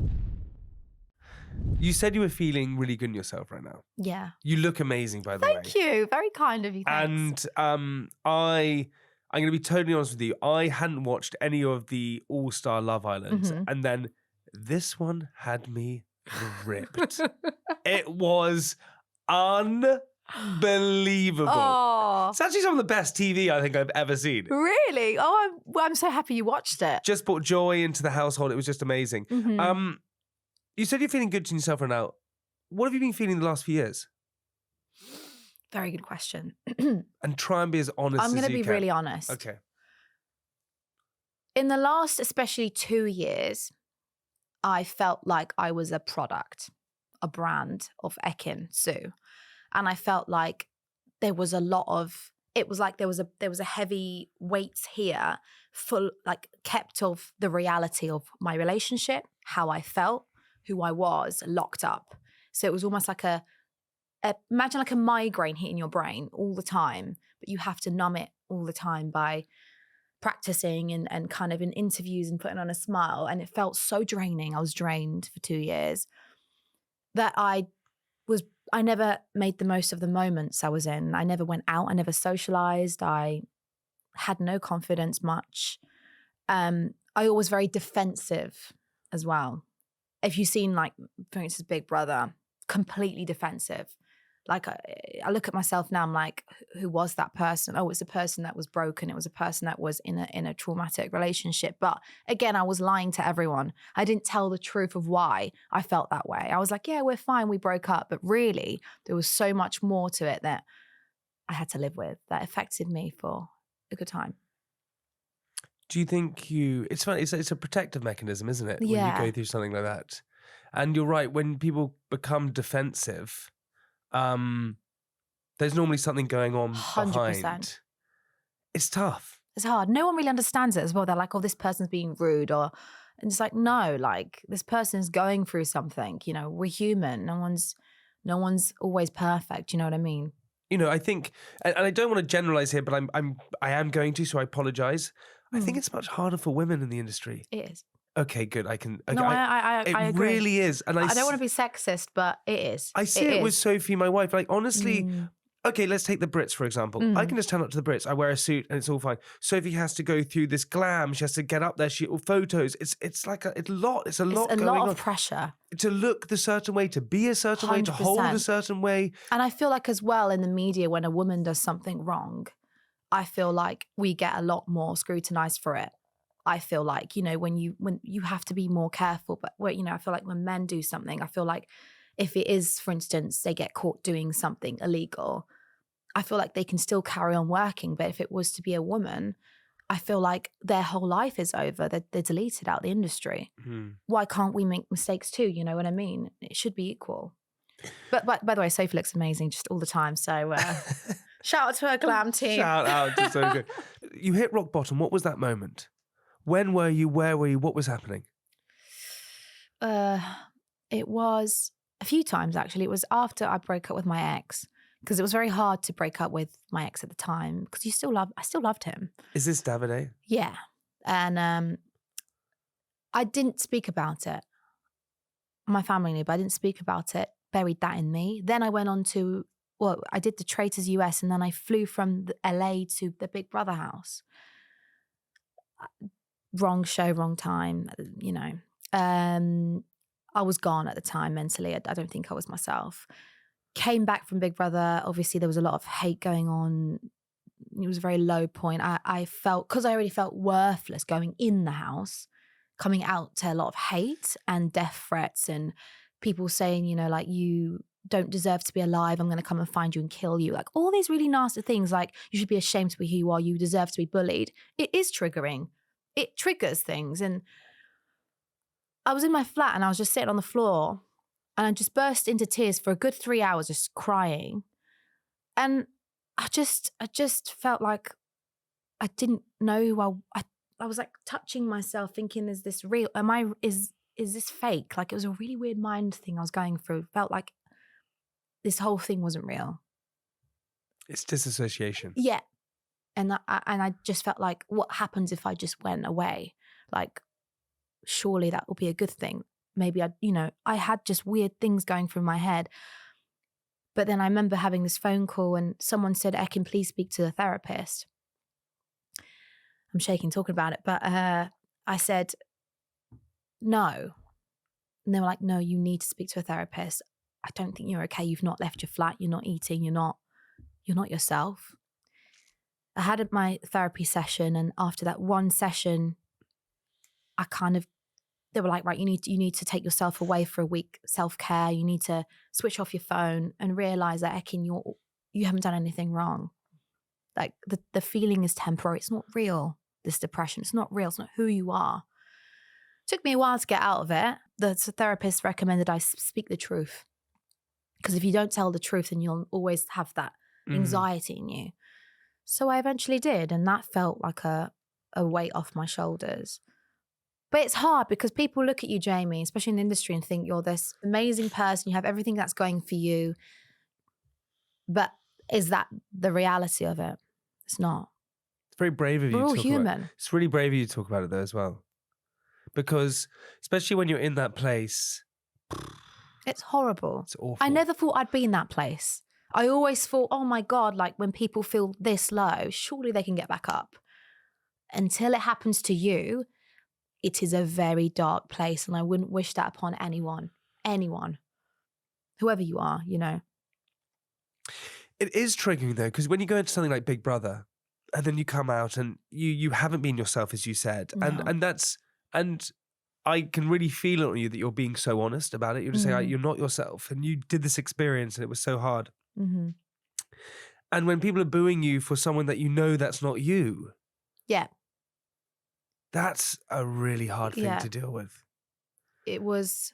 Speaker 3: You said you were feeling really good in yourself right now.
Speaker 1: Yeah.
Speaker 3: You look amazing, by the way.
Speaker 1: Thank you. Very kind of you. Thanks.
Speaker 3: And I'm going to be totally honest with you. I hadn't watched any of the All-Star Love Islands, and then this one had me ripped. It was unbelievable.
Speaker 1: Oh,
Speaker 3: It's actually some of the best TV I think I've ever seen.
Speaker 1: really? Oh, I'm so happy you watched it.
Speaker 3: Just brought joy into the household. It was just amazing. You said you're feeling good to yourself right now. What have you been feeling the last few years?
Speaker 1: Very good question.
Speaker 3: And try and be as honest as
Speaker 1: I'm
Speaker 3: you
Speaker 1: going
Speaker 3: can.
Speaker 1: to be really honest.
Speaker 3: Okay.
Speaker 1: In the last, especially 2 years, I felt like I was a product, a brand of Ekin-Su. And I felt like there was a lot of, it was like there was a heavy weight here full, like kept of the reality of my relationship, how I felt, who I was, locked up. So it was almost like imagine like a migraine hitting your brain all the time, but you have to numb it all the time by practicing and kind of in interviews and putting on a smile. And it felt so draining. I was drained for 2 years that I never made the most of the moments I was in. I never went out. I never socialized. I had no confidence much. I was very defensive as well. If you've seen like, for instance, Big Brother, completely defensive. Like I look at myself now, I'm like, who was that person? Oh, it's a person that was broken. It was a person that was in a traumatic relationship. But again, I was lying to everyone. I didn't tell the truth of why I felt that way. I was like, yeah, we're fine. We broke up. But really, there was so much more to it that I had to live with that affected me for a good time.
Speaker 3: Do you think it's funny, it's a protective mechanism, isn't it?
Speaker 1: Yeah.
Speaker 3: When you go through something like that. And you're right, when people become defensive, there's normally something going on
Speaker 1: 100%.
Speaker 3: behind. It's tough.
Speaker 1: It's hard. No one really understands it as well. They're like, oh, this person's being rude and it's like, no, like this person is going through something, you know, we're human. No one's always perfect. You know what I mean?
Speaker 3: You know, I think, and I don't want to generalize here, but I am going to, so I apologize. I think it's much harder for women in the industry.
Speaker 1: It is.
Speaker 3: Okay, good. I
Speaker 1: agree.
Speaker 3: really is. And
Speaker 1: I don't want to be sexist, but it is.
Speaker 3: I see it with Sophie, my wife. Like, honestly, okay, let's take the Brits, for example. I can just turn up to the Brits. I wear a suit and it's all fine. Sophie has to go through this glam. She has to get up there, shoot all photos. It's like a lot. It's a lot going on.
Speaker 1: It's a lot of pressure.
Speaker 3: To look the certain way, to be a certain way, to hold a certain way.
Speaker 1: And I feel like as well in the media, when a woman does something wrong, I feel like we get a lot more scrutinized for it. I feel like, you know, when you have to be more careful, but you know, I feel like when men do something, I feel like if it is, for instance, they get caught doing something illegal, I feel like they can still carry on working. But if it was to be a woman, I feel like their whole life is over. They're deleted out the industry. Why can't we make mistakes too? You know what I mean? It should be equal. But by the way, Sophie looks amazing just all the time. So shout out to her glam team.
Speaker 3: Shout out to Sophie. You hit rock bottom. What was that moment? When were you? Where were you? What was happening?
Speaker 1: It was a few times, actually. It was after I broke up with my ex, because it was very hard to break up with my ex at the time because I still loved him.
Speaker 3: Is this Davide?
Speaker 1: Yeah. And I didn't speak about it. My family knew, but I didn't speak about it, buried that in me. Then I went on to, I did the Traitors US, and then I flew from LA to the Big Brother house. Wrong show, wrong time, you know. I was gone at the time mentally. I don't think I was myself. Came back from Big Brother. Obviously, there was a lot of hate going on. It was a very low point. I felt, because I already felt worthless going in the house, coming out to a lot of hate and death threats and people saying, you know, like, you don't deserve to be alive. I'm going to come and find you and kill you. Like all these really nasty things, like you should be ashamed to be who you are. You deserve to be bullied. It is triggering. It triggers things. And I was in my flat and I was just sitting on the floor and I just burst into tears for a good 3 hours, just crying. And I just felt like I didn't know who I was like touching myself thinking, is this real? Is this fake? Like it was a really weird mind thing I was going through. It felt like this whole thing wasn't real.
Speaker 3: It's disassociation.
Speaker 1: Yeah. And I just felt like, what happens if I just went away? Like, surely that will be a good thing. Maybe I had just weird things going through my head. But then I remember having this phone call and someone said, Ekin, please speak to the therapist. I'm shaking talking about it. But I said, no. And they were like, no, you need to speak to a therapist. I don't think you're okay. You've not left your flat. You're not eating. You're not yourself. I had my therapy session, and after that one session, they were like, right, you need to take yourself away for a week, self-care. You need to switch off your phone and realize that, Ekin, you haven't done anything wrong. Like the feeling is temporary. It's not real, this depression. It's not real. It's not who you are. It took me a while to get out of it. The therapist recommended I speak the truth. Because if you don't tell the truth, then you'll always have that anxiety in you. So I eventually did, and that felt like a weight off my shoulders. But it's hard because people look at you, Jamie, especially in the industry, and think you're this amazing person. You have everything that's going for you. But is that the reality of it? It's not.
Speaker 3: It's very brave of you.
Speaker 1: We're all human.
Speaker 3: It's really brave of you to talk about it though as well. Because especially when you're in that place.
Speaker 1: It's horrible.
Speaker 3: It's awful.
Speaker 1: I never thought I'd be in that place. I always thought, oh my God, like when people feel this low, surely they can get back up. Until it happens to you, it is a very dark place, and I wouldn't wish that upon anyone, whoever you are,
Speaker 3: It is triggering though, because when you go into something like Big Brother, and then you come out and you haven't been yourself, as you said,
Speaker 1: No.
Speaker 3: and I can really feel it on you that you're being so honest about it. You're just saying you're not yourself, and you did this experience, and it was so hard.
Speaker 1: Mm-hmm.
Speaker 3: And when people are booing you for someone that you know that's not you,
Speaker 1: Yeah,
Speaker 3: that's a really hard thing to deal with.
Speaker 1: it was.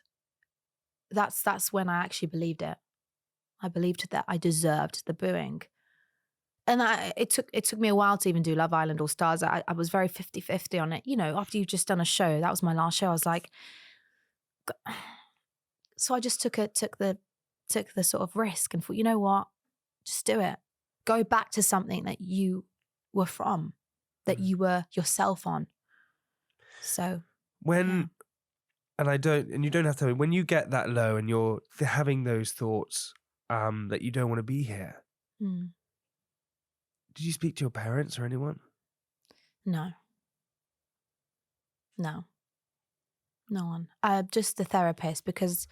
Speaker 1: That's when I actually believed it. I believed that I deserved the booing, and it took me a while to even do Love Island All Stars. I was very 50-50 on it. After you've just done a show, that was my last show. I was like, so I just took the sort of risk and thought, you know what, just do it. Go back to something that you were from, that you were yourself on. So
Speaker 3: and you don't have to, when you get that low and you're having those thoughts that you don't want to be here. Did you speak to your parents or anyone?
Speaker 1: No. No one. Just the therapist, because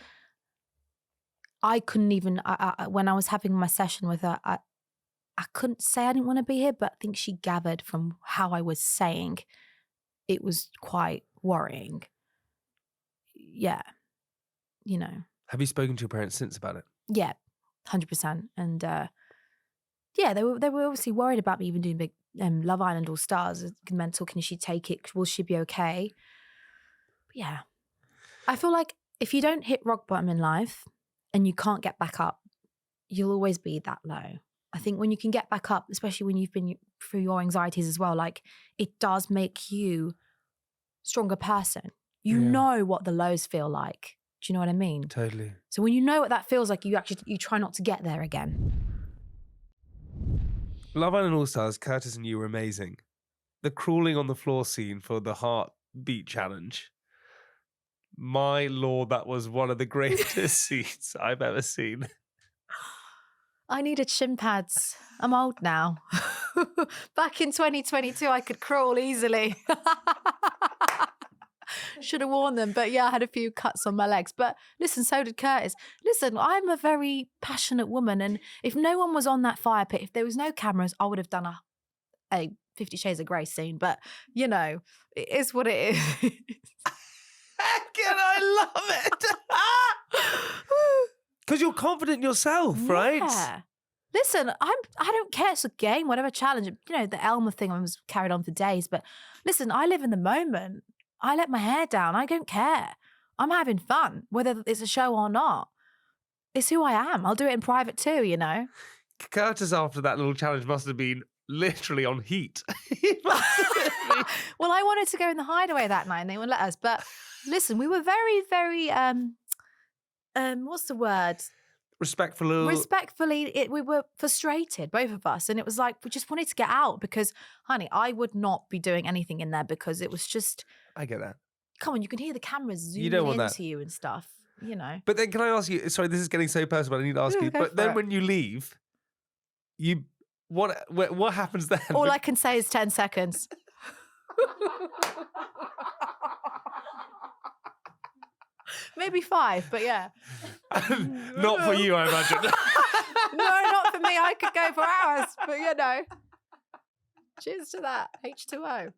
Speaker 1: I couldn't even, when I was having my session with her, I couldn't say I didn't want to be here, but I think she gathered from how I was saying it was quite worrying. Yeah.
Speaker 3: Have you spoken to your parents since about it?
Speaker 1: Yeah, 100%. And yeah, they were obviously worried about me even doing big Love Island All Stars. Mental, can she take it? Will she be okay? But yeah. I feel like if you don't hit rock bottom in life and you can't get back up, you'll always be that low. I think when you can get back up, especially when you've been through your anxieties as well, like it does make you a stronger person. You know what the lows feel like. Do you know what I mean?
Speaker 3: Totally.
Speaker 1: So when you know what that feels like, you try not to get there again.
Speaker 3: Love Island All Stars, Curtis and you were amazing. The crawling on the floor scene for the heartbeat challenge. My lord, that was one of the greatest scenes I've ever seen.
Speaker 1: I needed shin pads. I'm old now. Back in 2022, I could crawl easily. Should have worn them. But yeah, I had a few cuts on my legs. But listen, so did Curtis. Listen, I'm a very passionate woman. And if no one was on that fire pit, if there was no cameras, I would have done a 50 Shades of Grey scene. But, it is what it is.
Speaker 3: I love it. Because you're confident in yourself, right?
Speaker 1: Yeah. Listen, I don't care. It's a game, whatever challenge. The Elmer thing was carried on for days. But listen, I live in the moment. I let my hair down. I don't care. I'm having fun, whether it's a show or not. It's who I am. I'll do it in private too,
Speaker 3: Curtis after that little challenge must have been literally on heat.
Speaker 1: Well, I wanted to go in the hideaway that night and they wouldn't let us. But listen, we were very, very, what's the word? Respectfully, we were frustrated, both of us. And it was like, we just wanted to get out because, honey, I would not be doing anything in there because it was just.
Speaker 3: I get that.
Speaker 1: Come on, you can hear the cameras zooming into you and stuff, you know.
Speaker 3: But then can I ask you, sorry, this is getting so personal, but I need to ask you, but then when you leave, what happens then?
Speaker 1: All I can say is 10 seconds. Maybe 5, but yeah.
Speaker 3: Not for you, I imagine.
Speaker 1: No, not for me. I could go for hours, but you know. Cheers to that. H2O.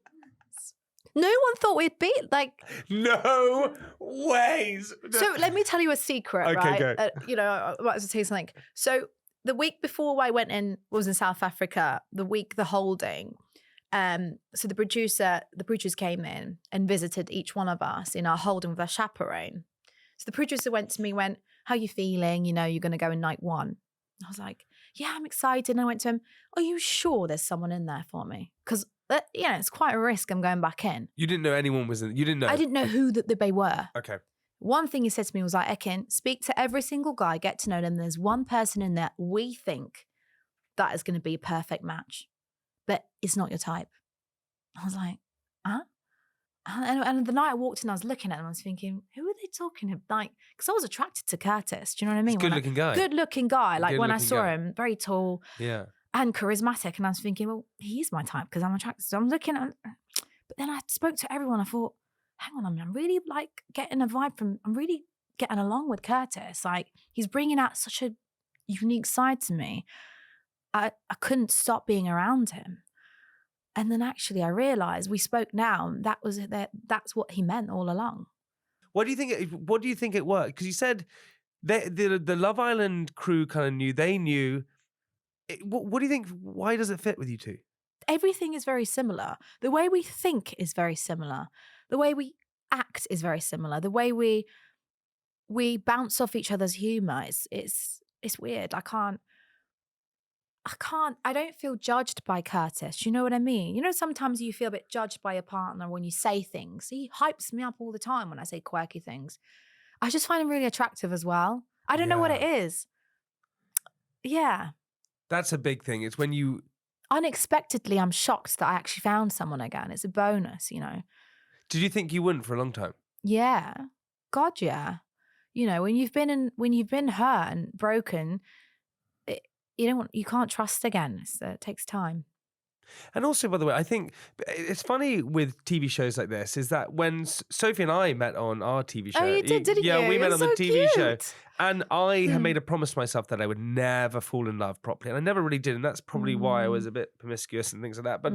Speaker 1: No one thought we'd beat, like...
Speaker 3: No ways.
Speaker 1: So let me tell you a secret,
Speaker 3: okay,
Speaker 1: right?
Speaker 3: Go.
Speaker 1: You know, I might tell you something. So the week before I went in, was in South Africa, the holding. So the producers came in and visited each one of us in our holding with our chaperone. So the producer went to me, how are you feeling? You know, you're going to go in night 1. I was like, yeah, I'm excited. And I went to him, are you sure there's someone in there for me? Because, it's quite a risk I'm going back in.
Speaker 3: You didn't know anyone was in, you didn't know?
Speaker 1: I didn't know who they were.
Speaker 3: Okay.
Speaker 1: One thing he said to me was like, Ekin, speak to every single guy, get to know them. There's one person in there we think that is going to be a perfect match, but it's not your type. I was like, huh? And the night I walked in, I was looking at them, I was thinking, who are they talking about? Like, because I was attracted to Curtis. Do you know what I mean?
Speaker 3: Good-looking guy.
Speaker 1: Good-looking guy. Like when I saw
Speaker 3: guy.
Speaker 1: him, very tall.
Speaker 3: Yeah.
Speaker 1: And charismatic. And I was thinking, well, he's my type because I'm attracted. So I'm looking at, but then I spoke to everyone. I thought, hang on, I'm really like getting a vibe I'm really getting along with Curtis. Like he's bringing out such a unique side to me. I couldn't stop being around him. And then actually I realized we spoke now. That's what he meant all along.
Speaker 3: What do you think it worked? Because you said the Love Island crew kind of knew, they knew. What do you think? Why does it fit with you two?
Speaker 1: Everything is very similar. The way we think is very similar. The way we act is very similar. The way we bounce off each other's humor it's weird. I don't feel judged by Curtis. You know what I mean? You know, sometimes you feel a bit judged by your partner when you say things. He hypes me up all the time when I say quirky things. I just find him really attractive as well. I don't know what it is. Yeah.
Speaker 3: That's a big thing. It's when you...
Speaker 1: Unexpectedly, I'm shocked that I actually found someone again. It's a bonus, you know.
Speaker 3: Did you think you wouldn't for a long time?
Speaker 1: Yeah. God, yeah. You know, when you've been hurt and broken, you can't trust again. It takes time.
Speaker 3: And also, by the way, I think it's funny with TV shows like this is that when Sophie and I met on our TV show.
Speaker 1: Oh, you did, didn't you?
Speaker 3: Yeah, we met on the TV show.
Speaker 1: Cute.
Speaker 3: And I had made a promise to myself that I would never fall in love properly. And I never really did. And that's probably why I was a bit promiscuous and things like that. But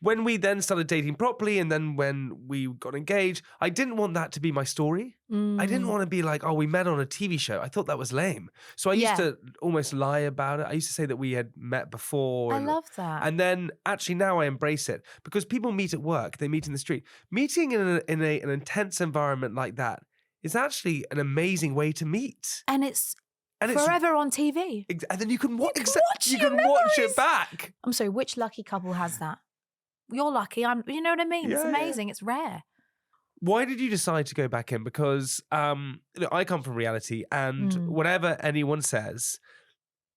Speaker 3: when we then started dating properly and then when we got engaged, I didn't want that to be my story. I didn't want to be like, oh, we met on a TV show. I thought that was lame. So I used to almost lie about it. I used to say that we had met before.
Speaker 1: I love that.
Speaker 3: And then actually now I embrace it because people meet at work, they meet in the street. Meeting in an intense environment like that is actually an amazing way to meet.
Speaker 1: And it's forever on TV.
Speaker 3: And then you can watch
Speaker 1: memories.
Speaker 3: it back.
Speaker 1: I'm sorry, which lucky couple has that? You're lucky. You know what I mean? It's amazing. It's rare.
Speaker 3: Why did you decide to go back in? Because I come from reality and whatever anyone says,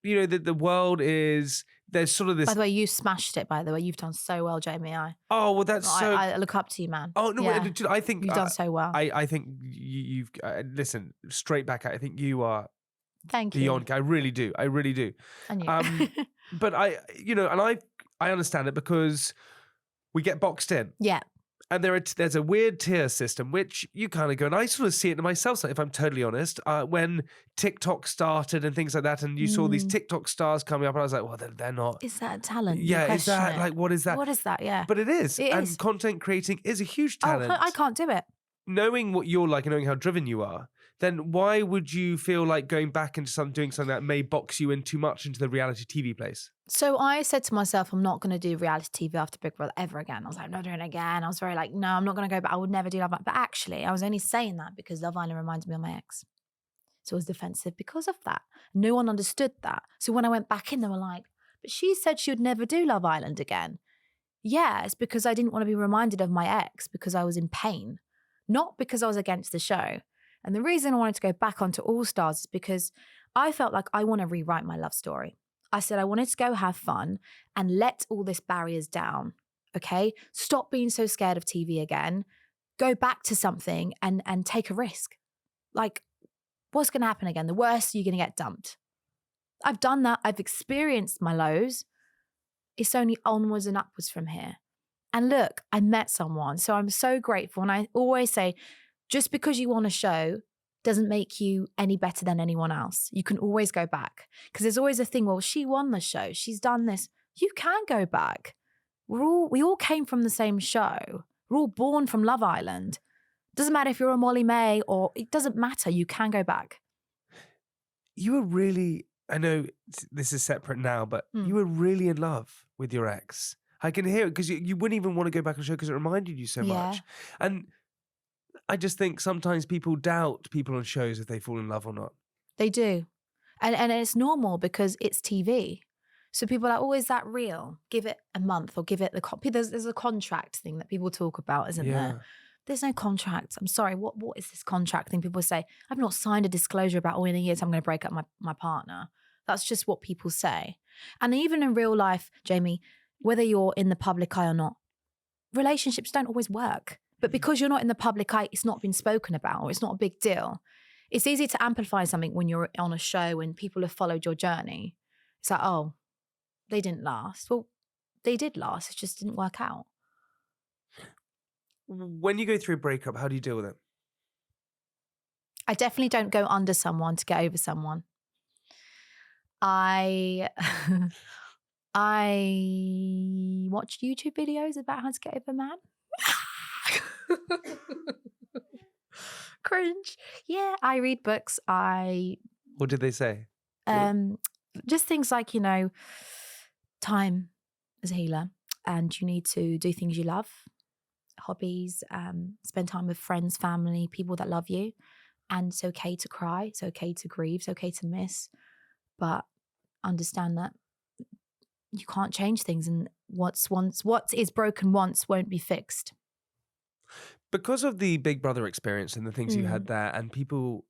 Speaker 3: you know, the world is, there's sort of this...
Speaker 1: By the way, you smashed it, by the way. You've done so well, Jamie.
Speaker 3: Oh, well, that's so...
Speaker 1: I look up to you, man.
Speaker 3: Oh, no,
Speaker 1: yeah.
Speaker 3: I think...
Speaker 1: You've done so well.
Speaker 3: I think you've... listen, straight back, I think you are...
Speaker 1: Thank you.
Speaker 3: Beyond, I really do.
Speaker 1: And you.
Speaker 3: But I understand it because we get boxed in.
Speaker 1: Yeah.
Speaker 3: And there's a weird tier system, which you kind of go, and I sort of see it in myself, if I'm totally honest, when TikTok started and things like that, and you saw these TikTok stars coming up, and I was like, well, they're not.
Speaker 1: Is that a talent?
Speaker 3: Yeah, is that, like, what is that?
Speaker 1: What is that, yeah.
Speaker 3: But it is.
Speaker 1: It
Speaker 3: and
Speaker 1: is.
Speaker 3: Content creating is a huge talent.
Speaker 1: Oh, I can't do it.
Speaker 3: Knowing what you're like and knowing how driven you are, then why would you feel like going back into doing something that may box you in too much into the reality TV place?
Speaker 1: So I said to myself, I'm not going to do reality TV after Big Brother ever again. I was like, I'm not doing it again. I was very like, no, I'm not going to go back. I would never do Love Island. But actually, I was only saying that because Love Island reminded me of my ex. So I was defensive because of that. No one understood that. So when I went back in, they were like, but she said she would never do Love Island again. Yeah, it's because I didn't want to be reminded of my ex because I was in pain, not because I was against the show. And the reason I wanted to go back onto All Stars is because I felt like I want to rewrite my love story. I said I wanted to go have fun and let all this barriers down, okay? Stop being so scared of TV again. Go back to something and take a risk. Like, what's going to happen again? The worst, you're going to get dumped. I've done that. I've experienced my lows. It's only onwards and upwards from here. And look, I met someone. So I'm so grateful. And I always say, just because you want a show doesn't make you any better than anyone else. You can always go back. Because there's always a thing, well, she won the show. She's done this. You can go back. We all came from the same show. We're all born from Love Island. Doesn't matter if you're a Molly May or it doesn't matter. You can go back.
Speaker 3: You were really, I know this is separate now, but you were really in love with your ex. I can hear it because you wouldn't even want to go back on the show because it reminded you so much. And I just think sometimes people doubt people on shows if they fall in love or not.
Speaker 1: They do. And it's normal because it's TV. So people are like, oh, is that real? Give it a month or give it the copy. There's a contract thing that people talk about, isn't there? There's no contract. I'm sorry, what is this contract thing? People say, I've not signed a disclosure about, in a year I'm going to break up my partner. That's just what people say. And even in real life, Jamie, whether you're in the public eye or not, relationships don't always work. But because you're not in the public eye, it's not been spoken about or it's not a big deal. It's easy to amplify something when you're on a show and people have followed your journey. It's like, oh, they didn't last. Well, they did last. It just didn't work out.
Speaker 3: When you go through a breakup, how do you deal with it?
Speaker 1: I definitely don't go under someone to get over someone. I watch YouTube videos about how to get over a man. Cringe. Yeah, I read books.
Speaker 3: What did they say?
Speaker 1: Just things like, time is a healer and you need to do things you love, hobbies, spend time with friends, family, people that love you. And it's okay to cry. It's okay to grieve. It's okay to miss. But understand that you can't change things. And what is broken once won't be fixed.
Speaker 3: Because of the Big Brother experience and the things you had there, and people,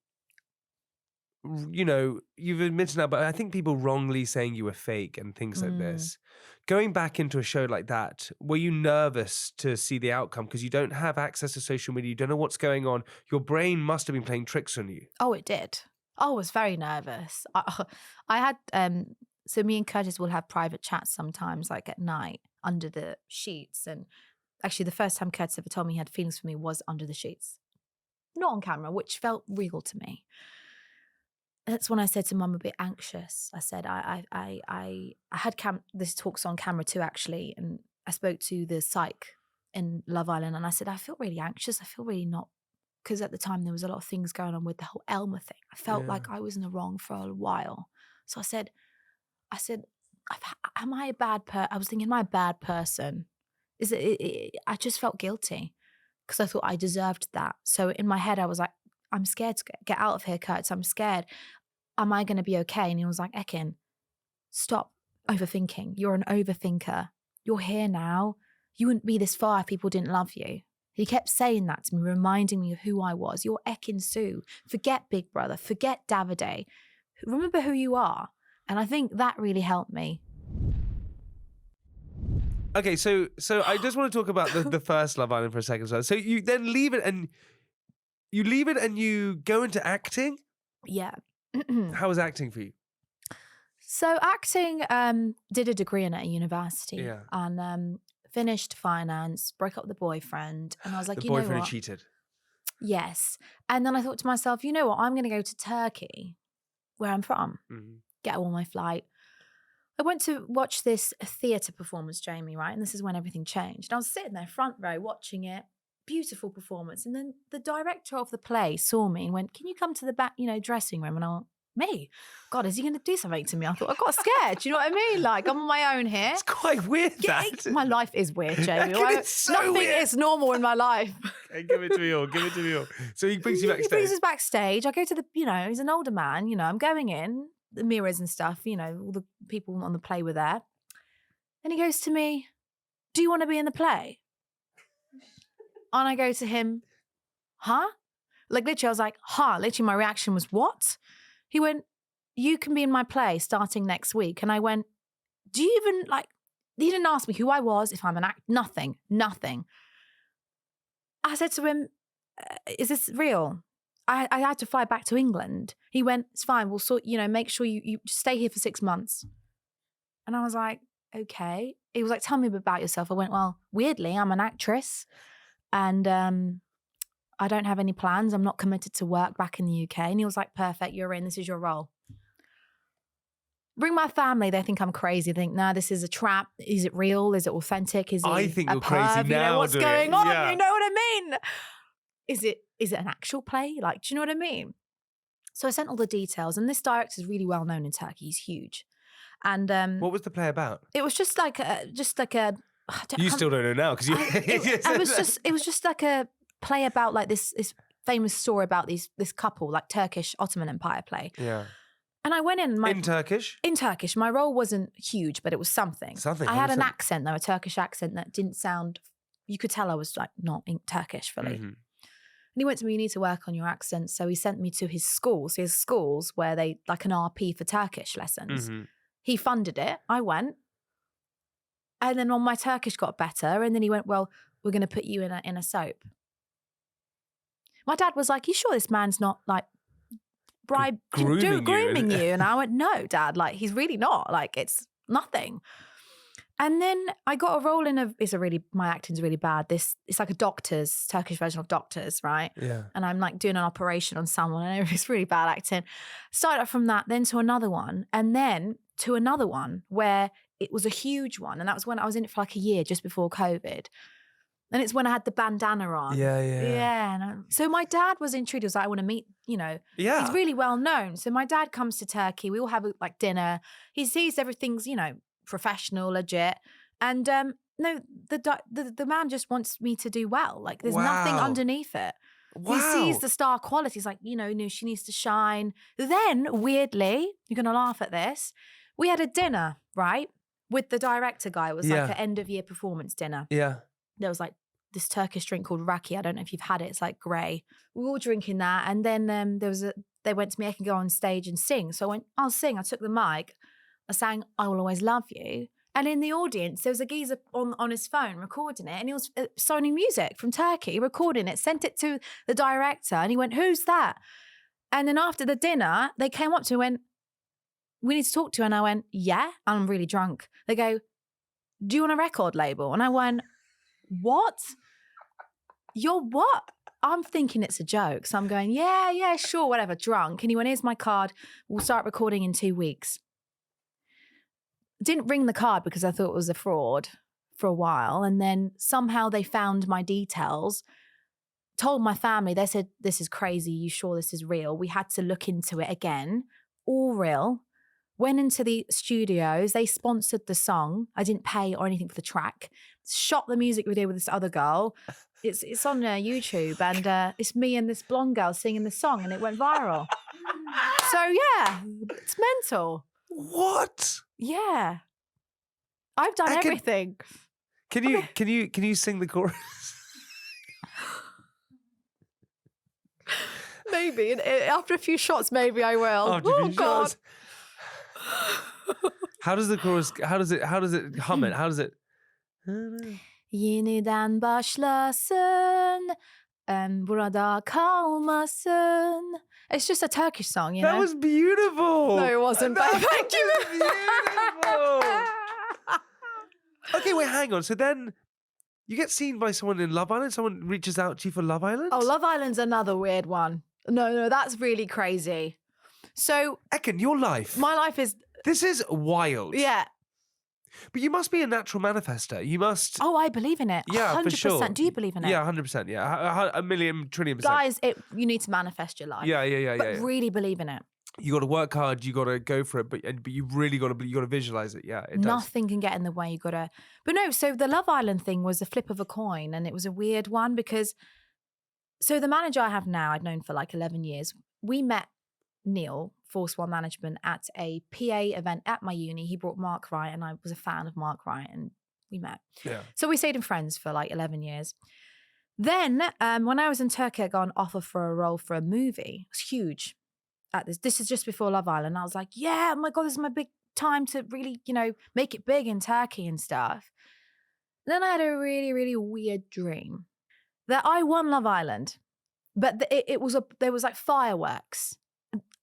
Speaker 3: you've admitted now, but I think people wrongly saying you were fake and things like this. Going back into a show like that, were you nervous to see the outcome? Because you don't have access to social media, you don't know what's going on. Your brain must have been playing tricks on you.
Speaker 1: Oh, it did. I was very nervous. I had, so me and Curtis will have private chats sometimes, like at night, under the sheets. And actually, the first time Curtis ever told me he had feelings for me was under the sheets. Not on camera, which felt real to me. That's when I said to Mum, I'm a bit anxious. I said, I had this talks on camera too, actually. And I spoke to the psych in Love Island. And I said, I feel really anxious. I feel really not. Because at the time, there was a lot of things going on with the whole Elmer thing. I felt like I was in the wrong for a while. So I said, am I a bad person? I was thinking, am I a bad person? I just felt guilty because I thought I deserved that. So in my head, I was like, I'm scared to get out of here, Curtis. I'm scared. Am I going to be okay? And he was like, Ekin, stop overthinking. You're an overthinker. You're here now. You wouldn't be this far if people didn't love you. He kept saying that to me, reminding me of who I was. You're Ekin-Su. Forget Big Brother. Forget Davide. Remember who you are. And I think that really helped me.
Speaker 3: Okay, so I just want to talk about the first Love Island for a second. So you then leave it and you go into acting?
Speaker 1: Yeah.
Speaker 3: How was acting for you?
Speaker 1: So acting, did a degree in it at university.
Speaker 3: Yeah.
Speaker 1: And finished finance, broke up with the boyfriend. And I was like,
Speaker 3: the
Speaker 1: you know what?
Speaker 3: boyfriend who cheated.
Speaker 1: Yes. And then I thought to myself, you know what? I'm going to go to Turkey, where I'm from, get on my flight. I went to watch this theatre performance, Jamie, right? And this is when everything changed. And I was sitting there front row watching it. Beautiful performance. And then the director of the play saw me and went, can you come to the back, dressing room? And I went, me? God, is he going to do something to me? I thought, I got scared. Do you know what I mean? Like, I'm on my own here.
Speaker 3: It's quite weird, that.
Speaker 1: My life is weird, Jamie.
Speaker 3: It's so
Speaker 1: Nothing
Speaker 3: weird.
Speaker 1: is normal in my life.
Speaker 3: Hey, give it to me all. Give it to me all. So he brings you backstage.
Speaker 1: He brings us backstage. I go to the, he's an older man, I'm going in, the mirrors and stuff, all the people on the play were there. And he goes to me, do you want to be in the play? And I go to him, huh? Like literally, I was like, huh? Literally, my reaction was, what? He went, you can be in my play starting next week. And I went, do you even he didn't ask me who I was, if I'm an act, nothing. I said to him, is this real? I had to fly back to England. He went, it's fine. We'll sort, make sure you stay here for 6 months. And I was like, okay. He was like, tell me about yourself. I went, well, weirdly, I'm an actress and I don't have any plans. I'm not committed to work back in the UK. And he was like, perfect, you're in. This is your role. Bring my family. They think I'm crazy. They think, no, this is a trap. Is it real? Is it authentic? Is he
Speaker 3: I think
Speaker 1: a
Speaker 3: you're crazy
Speaker 1: perv?
Speaker 3: now.
Speaker 1: What's going on?
Speaker 3: Yeah.
Speaker 1: You know what I mean? Is it an actual play? Do you know what I mean? So I sent all the details, and this director is really well known in Turkey. He's huge. And
Speaker 3: what was the play about?
Speaker 1: it was just like a.
Speaker 3: You still don't know now because you.
Speaker 1: It was just like a play about this famous story about this couple, Turkish Ottoman Empire play.
Speaker 3: Yeah.
Speaker 1: And I went in.
Speaker 3: In Turkish?
Speaker 1: In Turkish. My role wasn't huge, but it was something. I had an
Speaker 3: 100%.
Speaker 1: accent, though, a Turkish accent that didn't sound, you could tell I was not in Turkish fully.
Speaker 3: Mm-hmm.
Speaker 1: And he went to me, you need to work on your accent. So he sent me to his school. So his schools where they, an RP for Turkish lessons.
Speaker 3: Mm-hmm.
Speaker 1: He funded it. I went. And then my Turkish got better. And then he went, well, we're going to put you in a soap. My dad was like, you sure this man's not grooming you? And I went, no, Dad, he's really not. It's nothing. And then I got a role in my acting's really bad. It's like a Doctors, Turkish version of Doctors, right?
Speaker 3: Yeah.
Speaker 1: And I'm doing an operation on someone and it's really bad acting. Started up from that, then to another one, and then to another one where it was a huge one. And that was when I was in it for a year just before COVID. And it's when I had the bandana on.
Speaker 3: Yeah.
Speaker 1: Yeah. So my dad was intrigued. He was like, I want to meet,
Speaker 3: Yeah.
Speaker 1: He's really well known. So my dad comes to Turkey. We all have dinner. He sees everything's, professional, legit. And no, the man just wants me to do well. There's nothing underneath it.
Speaker 3: Wow.
Speaker 1: He sees the star quality. He's like, she needs to shine. Then, weirdly, you're going to laugh at this. We had a dinner, right? With the director guy. It was an end of year performance dinner.
Speaker 3: Yeah.
Speaker 1: There was this Turkish drink called raki. I don't know if you've had it. It's grey. We were all drinking that. And then they went to me, I can go on stage and sing. So I went, I'll sing. I took the mic. I sang, I Will Always Love You. And in the audience, there was a geezer on his phone recording it. And he was signing music from Turkey, recording it, sent it to the director. And he went, who's that? And then after the dinner, they came up to me and went, we need to talk to you. And I went, yeah. And I'm really drunk. They go, do you want a record label? And I went, what? You're what? I'm thinking it's a joke. So I'm going, yeah, sure, whatever, drunk. And he went, here's my card. We'll start recording in 2 weeks. Didn't ring the card because I thought it was a fraud for a while. And then somehow they found my details, told my family. They said, this is crazy. You sure this is real? We had to look into it again. All real. Went into the studios. They sponsored the song. I didn't pay or anything for the track. Shot the music video with this other girl. It's on YouTube, and it's me and this blonde girl singing the song, and it went viral. So yeah, it's mental.
Speaker 3: What?
Speaker 1: Yeah, I've done everything.
Speaker 3: Can you sing the chorus?
Speaker 1: Maybe after a few shots, maybe I will. Oh God.
Speaker 3: Shots. How does the chorus? How does it hum it? How does it?
Speaker 1: Yeniden başlasın, burada kalmasın. It's just a Turkish song,
Speaker 3: That was beautiful.
Speaker 1: No, it wasn't. But thank you.
Speaker 3: Beautiful. Okay, wait, hang on. So then you get seen by someone in Love Island? Someone reaches out to you for Love Island?
Speaker 1: Oh, Love Island's another weird one. No, that's really crazy. So,
Speaker 3: Ekin, your life.
Speaker 1: My life is...
Speaker 3: This is wild.
Speaker 1: Yeah.
Speaker 3: But you must be a natural manifester. You must...
Speaker 1: Oh, I believe in it.
Speaker 3: Yeah, 100%.
Speaker 1: For sure. Do you believe in it?
Speaker 3: Yeah, 100%. Yeah, a million, trillion %.
Speaker 1: Guys, you need to manifest your life.
Speaker 3: Yeah.
Speaker 1: But really believe in it.
Speaker 3: You got to work hard. You got to go for it. But you really got to visualize it. Yeah, it does.
Speaker 1: Nothing can get in the way. You got to... But no, so the Love Island thing was a flip of a coin, and it was a weird one because So the manager I have now, I'd known for like 11 years. We met Neil, Force One Management, at a PA event at my uni. He brought Mark Wright, and I was a fan of Mark Wright, and we met.
Speaker 3: Yeah.
Speaker 1: So we stayed in friends for like 11 years. Then when I was in Turkey, I got an offer for a role for a movie. It was huge. This is just before Love Island. I was like, yeah, oh my God, this is my big time to really, make it big in Turkey and stuff. Then I had a really, really weird dream that I won Love Island, but there was like fireworks.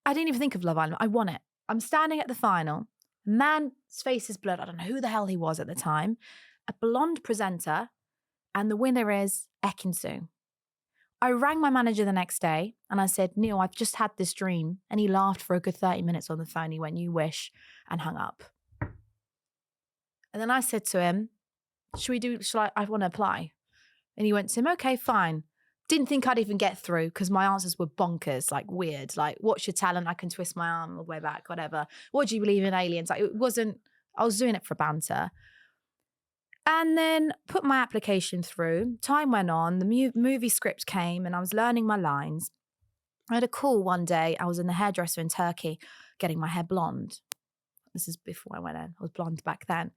Speaker 1: I didn't even think of Love Island. I won it. I'm standing at the final. Man's face is blurred. I don't know who the hell he was at the time. A blonde presenter, and the winner is Ekin-Su. I rang my manager the next day and I said, Neil, I've just had this dream. And he laughed for a good 30 minutes on the phone. He went, you wish, and hung up. And then I said to him, I want to apply. And he went to him, okay, fine. Didn't think I'd even get through because my answers were bonkers, like weird. Like, what's your talent? I can twist my arm all the way back, whatever. What do you believe in, aliens? Like, I was doing it for banter. And then put my application through. Time went on. The movie script came and I was learning my lines. I had a call one day. I was in the hairdresser in Turkey getting my hair blonde. This is before I went in. I was blonde back then.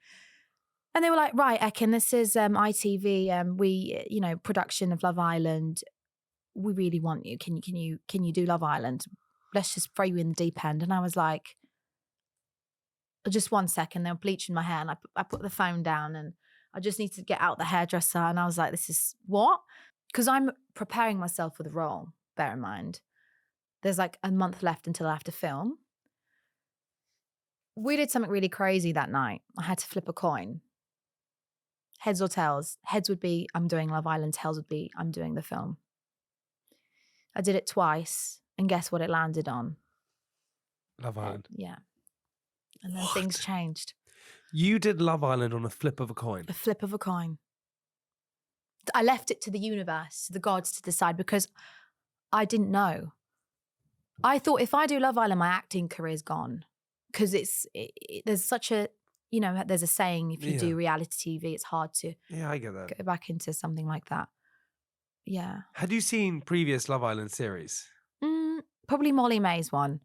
Speaker 1: And they were like, right, Ekin, this is ITV. We, production of Love Island. We really want you. Can you do Love Island? Let's just throw you in the deep end. And I was like, just 1 second. They were bleaching my hair, and I put the phone down, and I just need to get out the hairdresser. And I was like, this is what? Because I'm preparing myself for the role. Bear in mind, there's like a month left until I have to film. We did something really crazy that night. I had to flip a coin. Heads or tails. Heads would be, I'm doing Love Island. Tails would be, I'm doing the film. I did it twice, and guess what it landed on?
Speaker 3: Love Island.
Speaker 1: Yeah. And then things changed.
Speaker 3: You did Love Island on a flip of a coin.
Speaker 1: A flip of a coin. I left it to the universe, to the gods to decide, because I didn't know. I thought if I do Love Island, my acting career's gone. Because there's such a, there's a saying, if you do reality TV, it's hard to
Speaker 3: I get that.
Speaker 1: go back into something like that. Yeah.
Speaker 3: Had you seen previous Love Island series?
Speaker 1: Probably Molly May's one.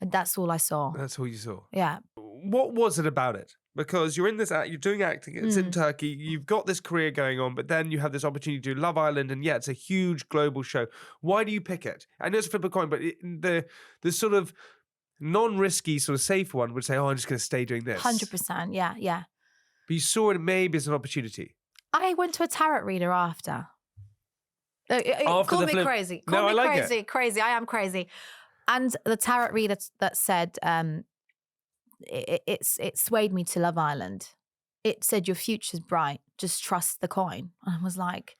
Speaker 1: And that's all I saw.
Speaker 3: That's all you saw?
Speaker 1: Yeah.
Speaker 3: What was it about it? Because you're in this, you're doing acting, it's in Turkey, you've got this career going on, but then you have this opportunity to do Love Island, and it's a huge global show. Why do you pick it? I know it's a flip of a coin, but the sort of non-risky, sort of safe one would say, I'm just going to stay doing this.
Speaker 1: 100%, yeah.
Speaker 3: But you saw it maybe as an opportunity.
Speaker 1: I went to a tarot reader after. Call me crazy. Call me crazy. Crazy. I am crazy. And the tarot reader that said, it swayed me to Love Island. It said, your future's bright. Just trust the coin. And I was like,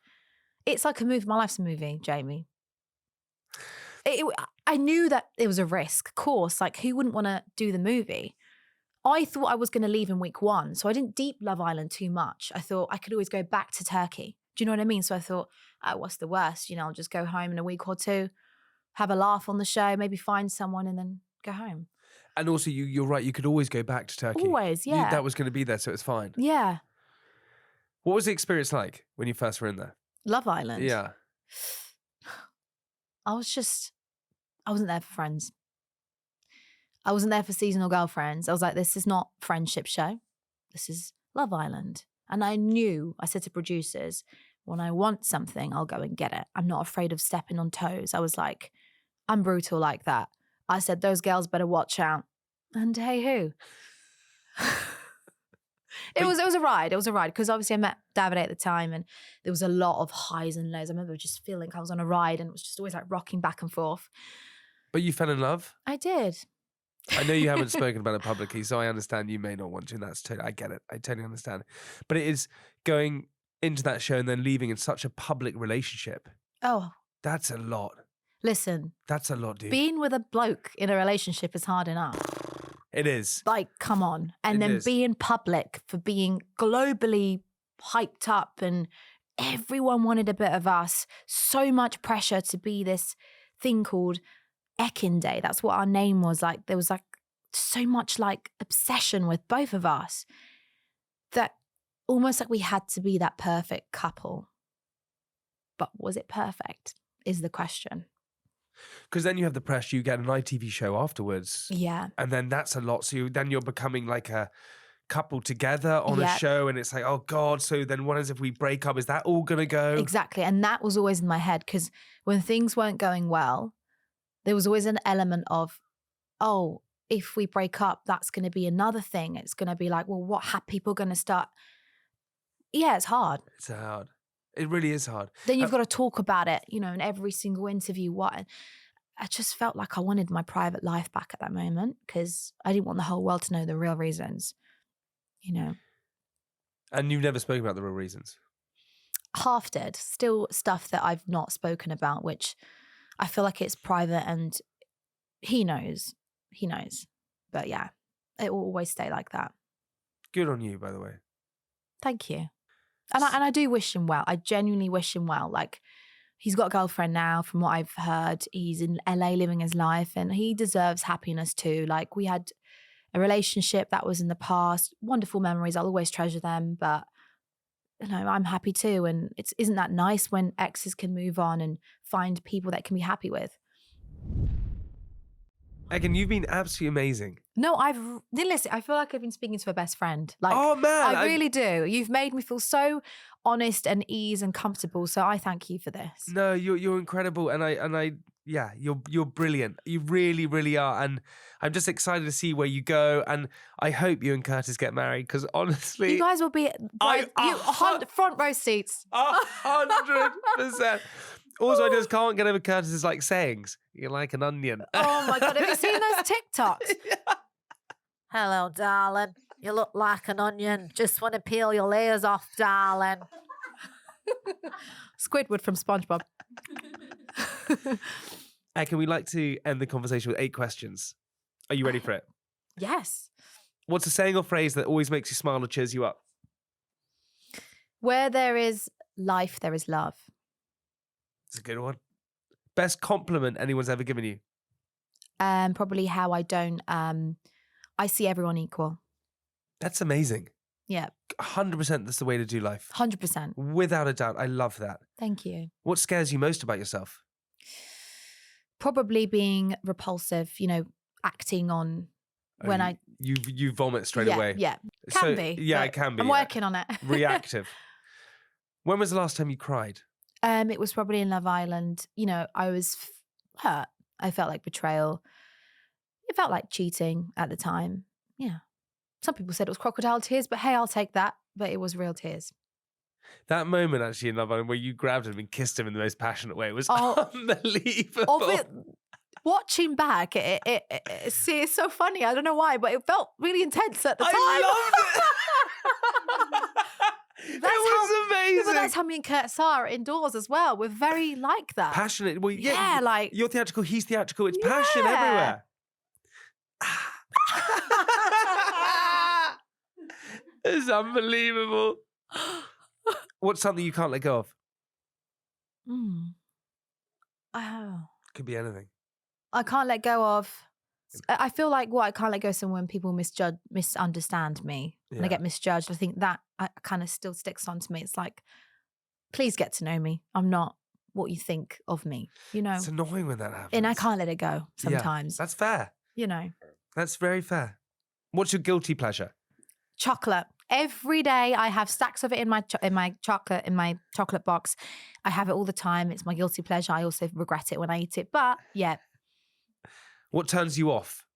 Speaker 1: it's like a movie. My life's a movie, Jamie. I knew that it was a risk, of course. Like, who wouldn't want to do the movie? I thought I was going to leave in week 1. So I didn't deep Love Island too much. I thought I could always go back to Turkey. Do you know what I mean? So I thought, what's the worst? I'll just go home in a week or 2, have a laugh on the show, maybe find someone, and then go home.
Speaker 3: And also, you're right, you could always go back to Turkey.
Speaker 1: Always, yeah.
Speaker 3: That was going to be there, so it's fine.
Speaker 1: Yeah.
Speaker 3: What was the experience like when you first were in there?
Speaker 1: Love Island?
Speaker 3: Yeah.
Speaker 1: I wasn't there for friends. I wasn't there for seasonal girlfriends. I was like, this is not a friendship show. This is Love Island. And I said to producers, when I want something, I'll go and get it. I'm not afraid of stepping on toes. I was like, I'm brutal like that. I said, those girls better watch out. And hey, who? It was a ride. It was a ride because obviously I met Davide at the time, and there was a lot of highs and lows. I remember just feeling like I was on a ride, and it was just always like rocking back and forth.
Speaker 3: But you fell in love?
Speaker 1: I did.
Speaker 3: I know you haven't spoken about it publicly, so I understand you may not want to. I get it. I totally understand. But it is going into that show and then leaving in such a public relationship.
Speaker 1: Oh.
Speaker 3: That's a lot.
Speaker 1: Listen.
Speaker 3: That's a lot, dude.
Speaker 1: Being with a bloke in a relationship is hard enough.
Speaker 3: It is.
Speaker 1: Like, come on. And then being public for being globally hyped up, and everyone wanted a bit of us. So much pressure to be this thing called Ekin Day. That's what our name was. Like, there was like so much like obsession with both of us that almost like we had to be that perfect couple. But was it perfect? is the question.
Speaker 3: Because then you have the pressure, you get an ITV show afterwards.
Speaker 1: Yeah.
Speaker 3: And then that's a lot. So then you're becoming like a couple together on a show, and it's like, oh God, so then what is if we break up? Is that all going to go?
Speaker 1: Exactly. And that was always in my head, because when things weren't going well, there was always an element of, oh, if we break up, that's going to be another thing. It's going to be like, well, what people going to start? Yeah, it's hard.
Speaker 3: It's hard. It really is hard.
Speaker 1: Then you've got to talk about it, in every single interview. I just felt like I wanted my private life back at that moment, because I didn't want the whole world to know the real reasons,
Speaker 3: And you've never spoken about the real reasons?
Speaker 1: Half did. Still stuff that I've not spoken about, which I feel like it's private, and he knows. He knows. But yeah, it will always stay like that.
Speaker 3: Good on you, by the way.
Speaker 1: Thank you. And I do wish him well. I genuinely wish him well. Like, he's got a girlfriend now, from what I've heard. He's in LA living his life, and he deserves happiness too. Like, we had a relationship that was in the past, wonderful memories. I'll always treasure them, but I'm happy too. And isn't that nice when exes can move on and find people that can be happy with?
Speaker 3: Ekin, you've been absolutely amazing.
Speaker 1: No, listen, I feel like I've been speaking to a best friend. Like,
Speaker 3: oh man,
Speaker 1: I really do. You've made me feel so honest and ease and comfortable. So I thank you for this.
Speaker 3: No, you're incredible, and yeah, you're brilliant. You really, really are, and I'm just excited to see where you go. And I hope you and Curtis get married, because honestly,
Speaker 1: you guys will be front row seats.
Speaker 3: 100%. Also, I just can't get over Curtis's like sayings. You're like an onion.
Speaker 1: Oh my God, have you seen those TikToks?
Speaker 3: Yeah.
Speaker 1: Hello, darling. You look like an onion. Just want to peel your layers off, darling. Squidward from SpongeBob.
Speaker 3: Ekin, we like to end the conversation with 8 questions. Are you ready for it?
Speaker 1: Yes.
Speaker 3: What's a saying or phrase that always makes you smile or cheers you up?
Speaker 1: Where there is life, there is love.
Speaker 3: It's a good one. Best compliment anyone's ever given you?
Speaker 1: Probably how I don't. I see everyone equal.
Speaker 3: That's amazing.
Speaker 1: Yeah.
Speaker 3: 100% that's the way to do life.
Speaker 1: 100%.
Speaker 3: Without a doubt. I love that.
Speaker 1: Thank you.
Speaker 3: What scares you most about yourself?
Speaker 1: Probably being repulsive, acting on when
Speaker 3: You vomit straight away.
Speaker 1: Yeah. Can be.
Speaker 3: Yeah, it can be.
Speaker 1: I'm working on it.
Speaker 3: Reactive. When was the last time you cried?
Speaker 1: It was probably in Love Island. I was hurt. I felt like betrayal. It felt like cheating at the time. Yeah. Some people said it was crocodile tears, but hey, I'll take that. But it was real tears.
Speaker 3: That moment actually in Love Island where you grabbed him and kissed him in the most passionate way was unbelievable.
Speaker 1: Watching back, it's so funny. I don't know why, but it felt really intense at the time.
Speaker 3: I loved it. It was amazing.
Speaker 1: But that's how me and Curtis are indoors as well. We're very like that.
Speaker 3: Passionate. Well,
Speaker 1: yeah, like
Speaker 3: you're theatrical, he's theatrical. It's passion everywhere. It's unbelievable. What's something you can't let go of?
Speaker 1: Oh.
Speaker 3: Could be anything.
Speaker 1: I can't let go of. I feel like I can't let go of someone when people misunderstand me. When I get misjudged, I think that kind of still sticks onto me. It's like, please get to know me. I'm not what you think of me.
Speaker 3: It's annoying when that happens.
Speaker 1: And I can't let it go sometimes.
Speaker 3: Yeah, that's fair. That's very fair. What's your guilty pleasure?
Speaker 1: Chocolate. Every day I have stacks of it in my chocolate box. I have it all the time. It's my guilty pleasure. I also regret it when I eat it. But yeah.
Speaker 3: What turns you off?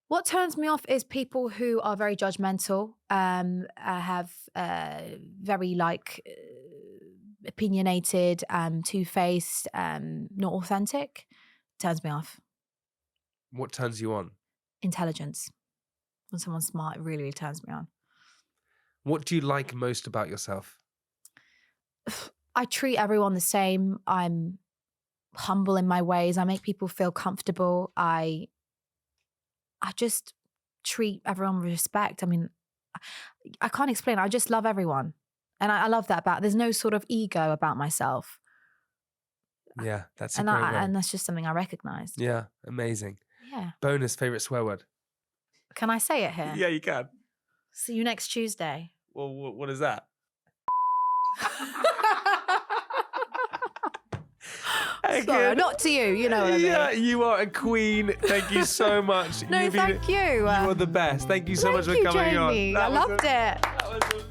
Speaker 1: What turns me off is people who are very judgmental, have very opinionated, two-faced, not authentic. Turns me off.
Speaker 3: What turns you on?
Speaker 1: Intelligence. When someone's smart, it really, really turns me on.
Speaker 3: What do you like most about yourself?
Speaker 1: I treat everyone the same. I'm humble in my ways. I make people feel comfortable. I just treat everyone with respect. I mean, I can't explain. I just love everyone. And I love that there's no sort of ego about myself.
Speaker 3: Yeah, that's a great word.
Speaker 1: And that's just something I recognize.
Speaker 3: Yeah, amazing.
Speaker 1: Yeah.
Speaker 3: Bonus favorite swear word.
Speaker 1: Can I say it here?
Speaker 3: Yeah, you can.
Speaker 1: See you next Tuesday.
Speaker 3: Well, what is that?
Speaker 1: Sorry, not to you. You know what I mean.
Speaker 3: Yeah, you are a queen. Thank you so much.
Speaker 1: No, thank you.
Speaker 3: You are the best. Thank you so much for coming on.
Speaker 1: Jamie. I loved it.
Speaker 3: That was